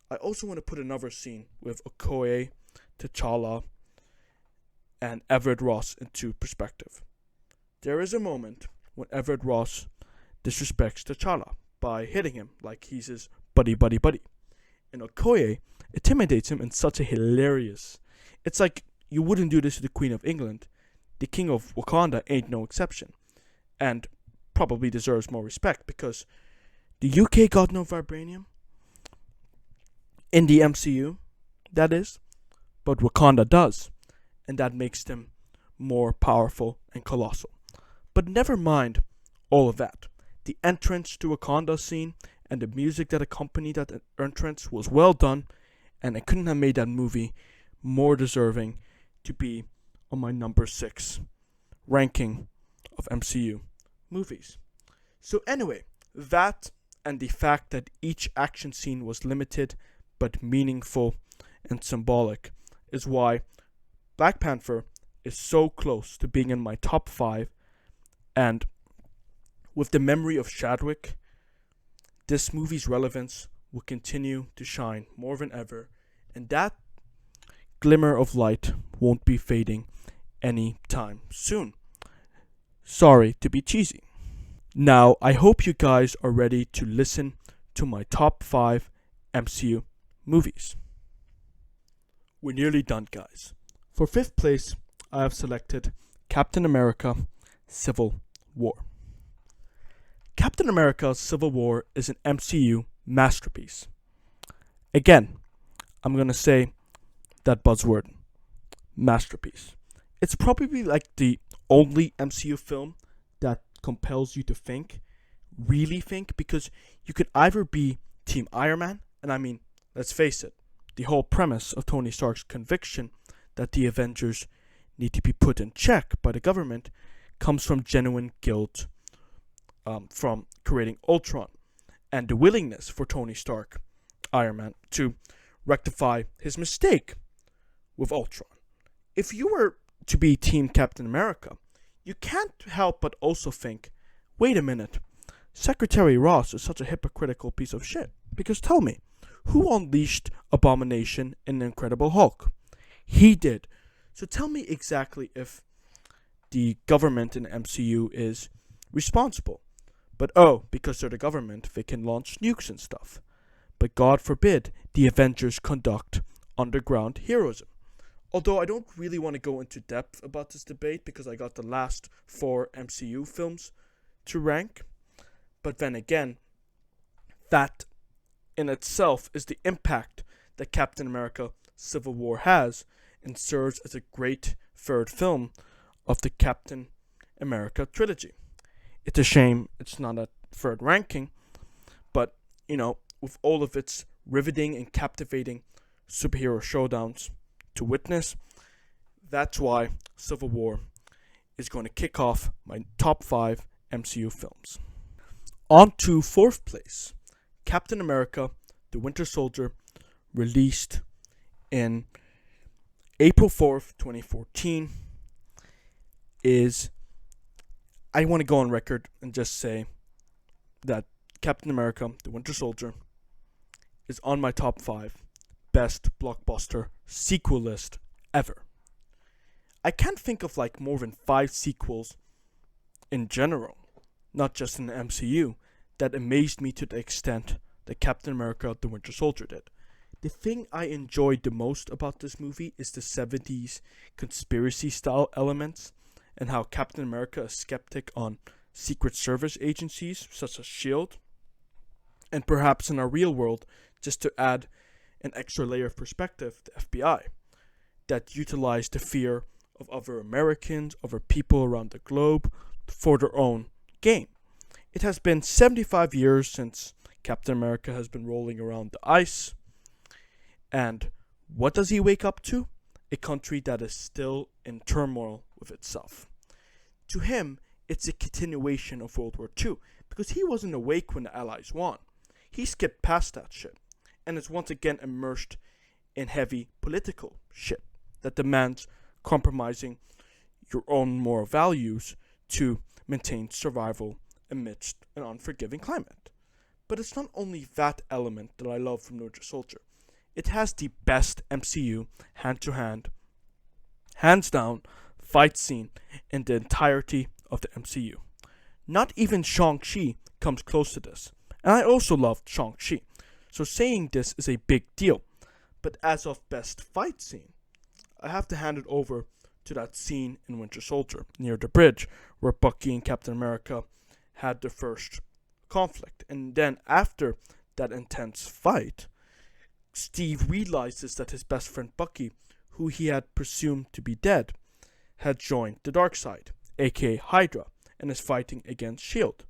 I also want to put another scene with Okoye, T'Challa, and Everett Ross into perspective. There is a moment when Everett Ross disrespects T'Challa by hitting him like he's his buddy. And Okoye intimidates him in such a hilarious... It's like, you wouldn't do this to the Queen of England. The King of Wakanda ain't no exception. And probably deserves more respect because the UK got no vibranium. In the MCU, that is. But Wakanda does. And that makes them more powerful and colossal. But never mind all of that. The entrance to Wakanda scene and the music that accompanied that entrance was well done, and I couldn't have made that movie more deserving to be on my number 6 ranking of MCU movies. So anyway, that and the fact that each action scene was limited but meaningful and symbolic is why Black Panther is so close to being in my top 5, and with the memory of Chadwick, this movie's relevance will continue to shine more than ever, and that glimmer of light won't be fading anytime soon. Sorry to be cheesy. Now, I hope you guys are ready to listen to my top 5 MCU movies. We're nearly done, guys. For 5th place, I have selected Captain America: Civil War. Captain America: Civil War is an MCU masterpiece. Again, I'm gonna say that buzzword, masterpiece. It's probably like the only MCU film that compels you to think, really think, because you could either be Team Iron Man, and I mean, let's face it, the whole premise of Tony Stark's conviction that the Avengers need to be put in check by the government comes from genuine guilt from creating Ultron, and the willingness for Tony Stark, Iron Man, to rectify his mistake with Ultron. If you were to be Team Captain America, you can't help but also think, wait a minute, Secretary Ross is such a hypocritical piece of shit. Because tell me, who unleashed Abomination in the Incredible Hulk? He did. So tell me exactly if the government in the MCU is responsible. But because they're the government, they can launch nukes and stuff. But God forbid the Avengers conduct underground heroism. Although I don't really want to go into depth about this debate because I got the last 4 MCU films to rank. But then again, that in itself is the impact that Captain America: Civil War has, and serves as a great 3rd film of the Captain America trilogy. It's a shame it's not a 3rd ranking, but, with all of its riveting and captivating superhero showdowns to witness, that's why Civil War is going to kick off my top 5 MCU films. On to 4th place, Captain America: The Winter Soldier, released in April 4th, 2014, I want to go on record and just say that Captain America: The Winter Soldier is on my top 5 best blockbuster sequel list ever. I can't think of more than 5 sequels in general, not just in the MCU, that amazed me to the extent that Captain America: The Winter Soldier did. The thing I enjoyed the most about this movie is the 70s conspiracy style elements, and how Captain America is skeptic on Secret Service agencies such as S.H.I.E.L.D. And perhaps in our real world, just to add an extra layer of perspective, the FBI, that utilize the fear of other Americans, other people around the globe, for their own gain. It has been 75 years since Captain America has been rolling around the ice. And what does he wake up to? A country that is still in turmoil with itself. To him, it's a continuation of World War II, because he wasn't awake when the Allies won. He skipped past that shit, and is once again immersed in heavy political shit that demands compromising your own moral values to maintain survival amidst an unforgiving climate. But it's not only that element that I love from Winter Soldier. It has the best MCU hand-to-hand, hands-down fight scene in the entirety of the MCU. Not even Shang-Chi comes close to this. And I also loved Shang-Chi, so saying this is a big deal. But as of best fight scene, I have to hand it over to that scene in Winter Soldier near the bridge where Bucky and Captain America had the first conflict. And then after that intense fight, Steve realizes that his best friend Bucky, who he had presumed to be dead, had joined the dark side, aka Hydra, and is fighting against S.H.I.E.L.D.,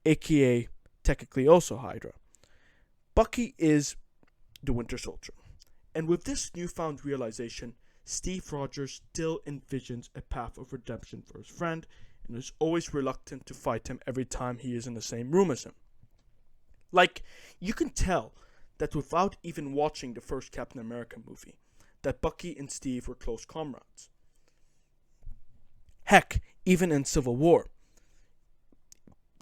aka technically also Hydra. Bucky is the Winter Soldier. And with this newfound realization, Steve Rogers still envisions a path of redemption for his friend and is always reluctant to fight him every time he is in the same room as him. Like, you can tell that without even watching the first Captain America movie, that Bucky and Steve were close comrades. Heck, even in Civil War,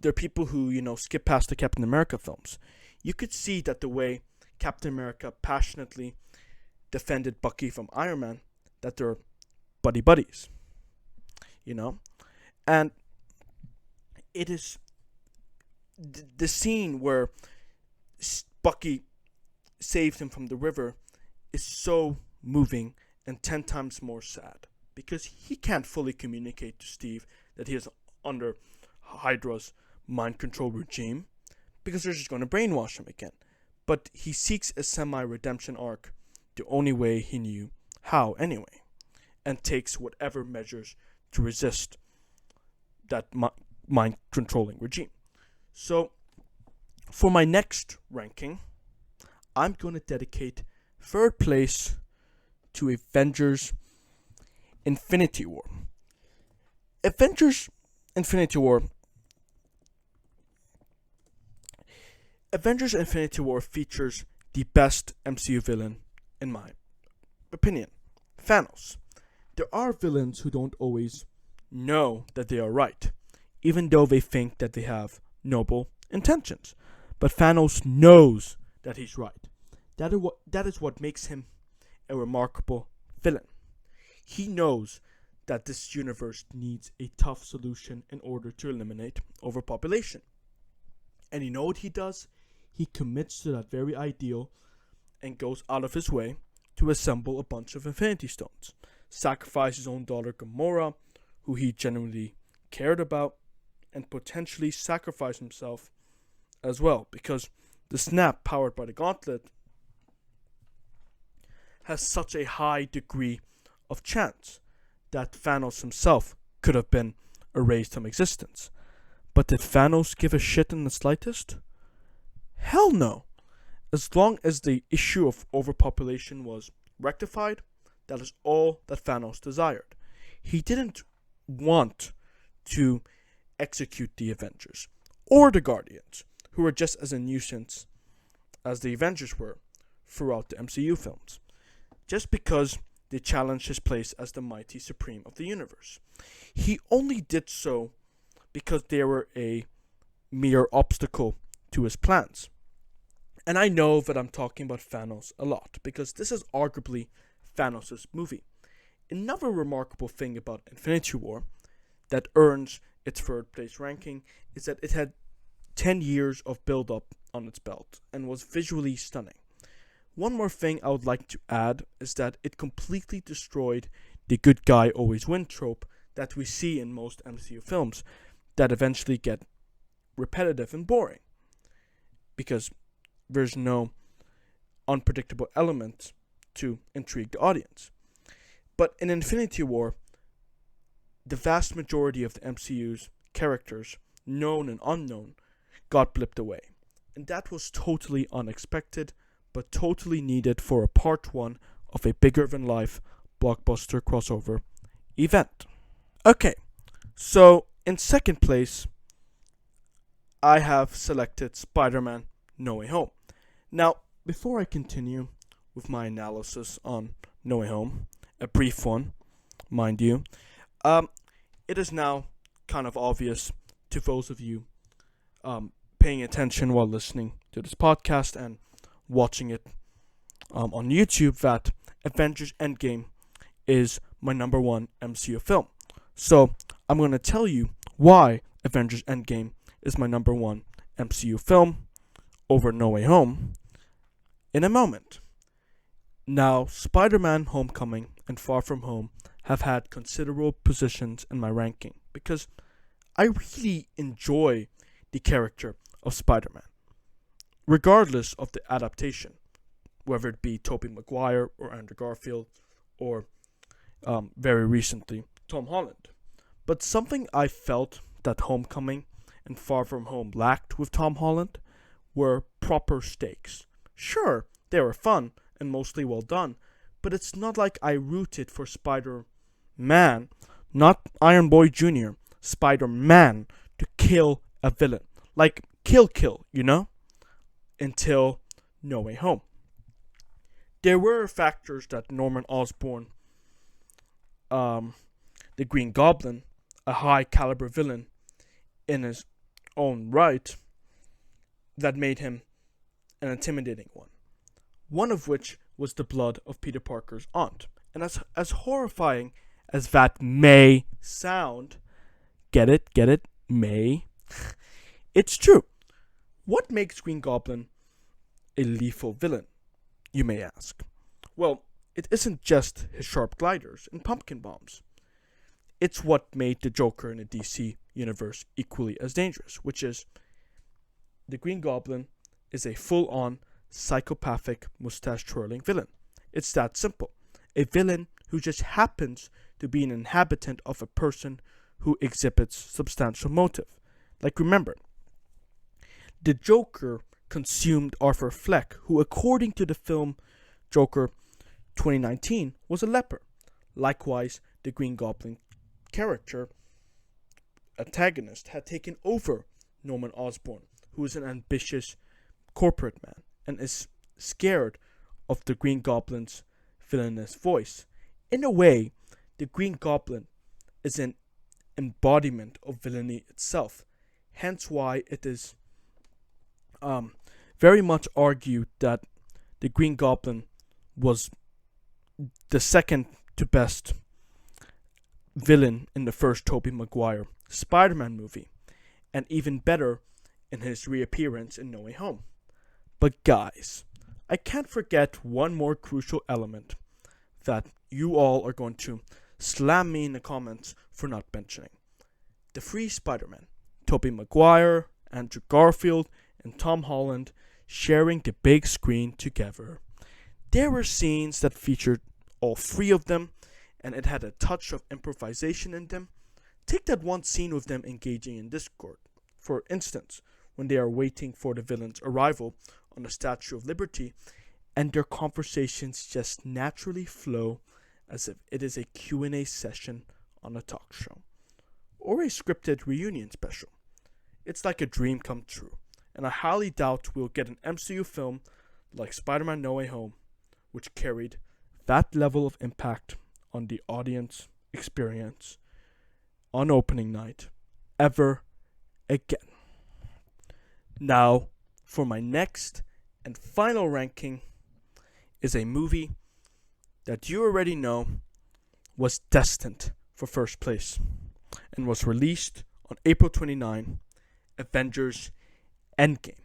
there are people who, skip past the Captain America films. You could see that the way Captain America passionately defended Bucky from Iron Man, that they're buddies. And it is the scene where Bucky saved him from the river is so moving and 10 times more sad, because he can't fully communicate to Steve that he is under Hydra's mind control regime, because they're just going to brainwash him again. But he seeks a semi-redemption arc the only way he knew how anyway, and takes whatever measures to resist that mind controlling regime. So for my next ranking, I'm going to dedicate third place to Avengers Infinity War. Avengers Infinity War features the best MCU villain, in my opinion, Thanos. There are villains who don't always know that they are right, even though they think that they have noble intentions. But Thanos knows that he's right. That is what makes him a remarkable villain. He knows that this universe needs a tough solution in order to eliminate overpopulation. And you know what he does? He commits to that very ideal and goes out of his way to assemble a bunch of Infinity Stones, sacrifice his own daughter Gamora, who he genuinely cared about, and potentially sacrifice himself as well, because the snap powered by the gauntlet has such a high degree of chance that Thanos himself could have been erased from existence. But did Thanos give a shit in the slightest? Hell no. As long as the issue of overpopulation was rectified, that is all that Thanos desired. He didn't want to execute the Avengers or the Guardians, who were just as a nuisance as the Avengers were throughout the MCU films, just because they challenged his place as the mighty supreme of the universe. He only did so because they were a mere obstacle to his plans. And I know that I'm talking about Thanos a lot, because this is arguably Thanos' movie. Another remarkable thing about Infinity War that earns its third place ranking is that it had 10 years of build-up on its belt and was visually stunning. One more thing I would like to add is that it completely destroyed the good guy always win trope that we see in most MCU films that eventually get repetitive and boring, because there's no unpredictable element to intrigue the audience. But in Infinity War, the vast majority of the MCU's characters known and unknown, got blipped away. And that was totally unexpected, but totally needed for a part 1 of a bigger-than-life blockbuster crossover event. Okay, so in second place, I have selected Spider-Man No Way Home. Now, before I continue with my analysis on No Way Home, a brief one, mind you, it is now kind of obvious to those of you paying attention while listening to this podcast and watching it on YouTube that Avengers Endgame is my number 1 MCU film. So I'm going to tell you why Avengers Endgame is my number 1 MCU film over No Way Home in a moment. Now, Spider-Man Homecoming and Far From Home have had considerable positions in my ranking because I really enjoy the character of Spider-Man, regardless of the adaptation, whether it be Tobey Maguire or Andrew Garfield or very recently Tom Holland. But something I felt that Homecoming and Far From Home lacked with Tom Holland were proper stakes. Sure, they were fun and mostly well done, but it's not like I rooted for Spider-Man, not Iron Boy Jr., Spider-Man, to kill a villain. Like, kill, you know? Until No Way Home. There were factors that Norman Osborn, the Green Goblin, a high caliber villain in his own right, that made him an intimidating one. One of which was the blood of Peter Parker's aunt. And as horrifying as that may sound, get it, may, it's true. What makes Green Goblin a lethal villain, you may ask? Well, it isn't just his sharp gliders and pumpkin bombs. It's what made the Joker in the DC universe equally as dangerous, which is the Green Goblin is a full-on psychopathic mustache-twirling villain. It's that simple. A villain who just happens to be an inhabitant of a person who exhibits substantial motive. Like, remember, the Joker consumed Arthur Fleck, who, according to the film Joker 2019, was a leper. Likewise, the Green Goblin character antagonist had taken over Norman Osborn, who is an ambitious corporate man and is scared of the Green Goblin's villainous voice. In a way, the Green Goblin is an embodiment of villainy itself, hence why it is very much argued that the Green Goblin was the second to best villain in the first Tobey Maguire Spider-Man movie, and even better in his reappearance in No Way Home. But guys, I can't forget one more crucial element that you all are going to slam me in the comments for not mentioning. The three Spider-Men, Tobey Maguire, Andrew Garfield, and Tom Holland, sharing the big screen together. There were scenes that featured all three of them, and it had a touch of improvisation in them. Take that one scene with them engaging in Discord, for instance, when they are waiting for the villain's arrival on the Statue of Liberty, and their conversations just naturally flow as if it is a Q&A session on a talk show, or a scripted reunion special. It's like a dream come true, and I highly doubt we'll get an MCU film like Spider-Man No Way Home, which carried that level of impact on the audience experience on opening night ever again. Now, for my next and final ranking is a movie that you already know was destined for first place and was released on April 29, Avengers Endgame.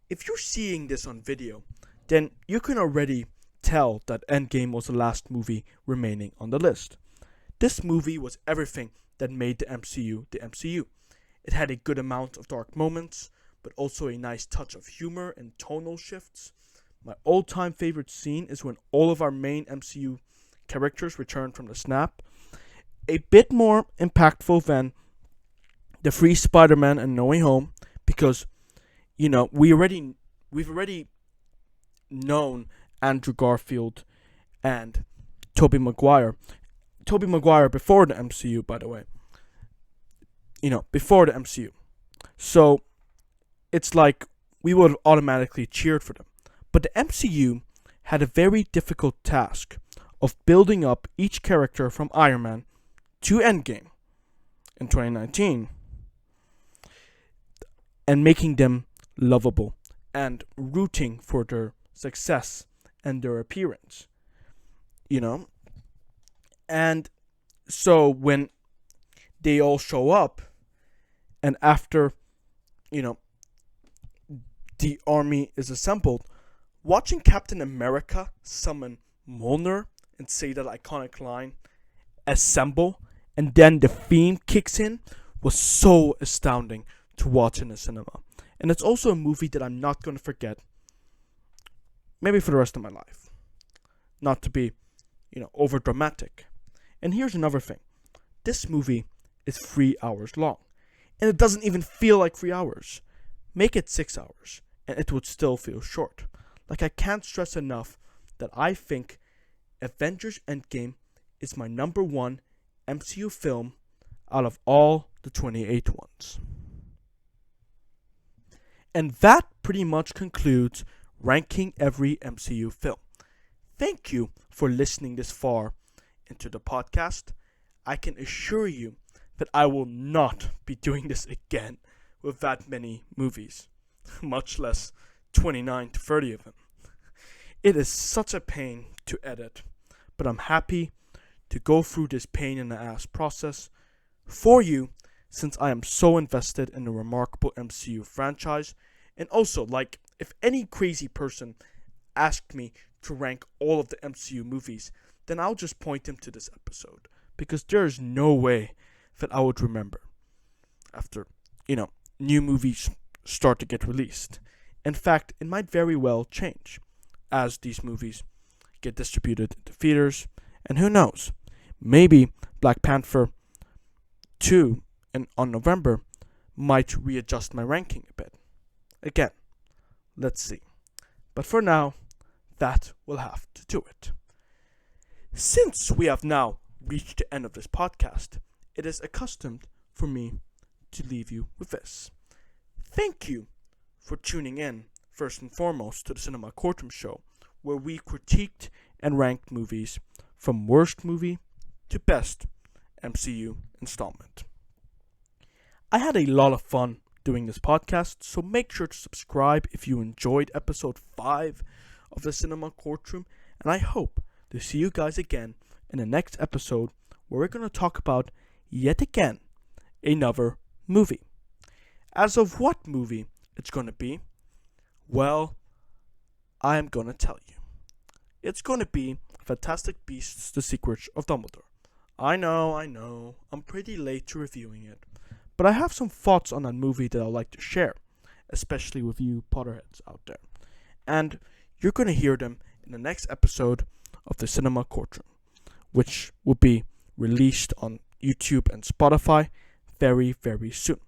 If you're seeing this on video, then you can already tell that Endgame was the last movie remaining on the list. This movie was everything that made the MCU the MCU. It had a good amount of dark moments, but also a nice touch of humor and tonal shifts. My all-time favorite scene is when all of our main MCU characters return from the snap. A bit more impactful than the free Spider-Man and No Way Home, because we've already known Andrew Garfield and Tobey Maguire. Tobey Maguire before the MCU, by the way. Before the MCU. So it's like we would have automatically cheered for them. But the MCU had a very difficult task of building up each character from Iron Man to Endgame in 2019 and making them lovable and rooting for their success and their appearance. And so when they all show up, and after, the army is assembled, watching Captain America summon Mjolnir and say that iconic line, assemble, and then the theme kicks in, was so astounding to watch in the cinema. And it's also a movie that I'm not going to forget, maybe for the rest of my life. Not to be, over dramatic. And here's another thing. This movie is 3 hours long. And it doesn't even feel like 3 hours. Make it 6 hours, and it would still feel short. Like, I can't stress enough that I think Avengers Endgame is my number one MCU film out of all the 28 ones. And that pretty much concludes ranking every MCU film. Thank you for listening this far into the podcast. I can assure you that I will not be doing this again with that many movies, much less 29 to 30 of them. It is such a pain to edit, but I'm happy to go through this pain in the ass process for you, since I am so invested in the remarkable MCU franchise. And also, if any crazy person asked me to rank all of the MCU movies, then I'll just point him to this episode, because there is no way that I would remember after, new movies start to get released. In fact, it might very well change as these movies get distributed into theaters, and who knows, maybe Black Panther 2 on November might readjust my ranking a bit. Again, let's see. But for now, that will have to do it. Since we have now reached the end of this podcast, it is accustomed for me to leave you with this. Thank you for tuning in, first and foremost, to the Cinema Courtroom Show, where we critiqued and ranked movies from worst movie to best MCU installment. I had a lot of fun doing this podcast, so make sure to subscribe if you enjoyed episode 5 of the Cinema Courtroom, and I hope to see you guys again in the next episode, where we're going to talk about, yet again, another movie. As of what movie it's going to be, well, I am going to tell you. It's going to be Fantastic Beasts: The Secrets of Dumbledore. I know, I'm pretty late to reviewing it, but I have some thoughts on that movie that I'd like to share, especially with you Potterheads out there. And you're going to hear them in the next episode of the Cinema Courtroom, which will be released on YouTube and Spotify very, very soon.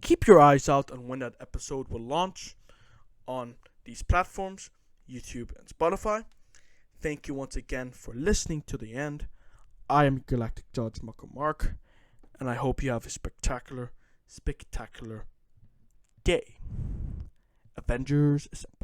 Keep your eyes out on when that episode will launch on these platforms, YouTube and Spotify. Thank you once again for listening to the end. I am Galactic Judge Marco Mark, and I hope you have a spectacular day. Avengers Assemble.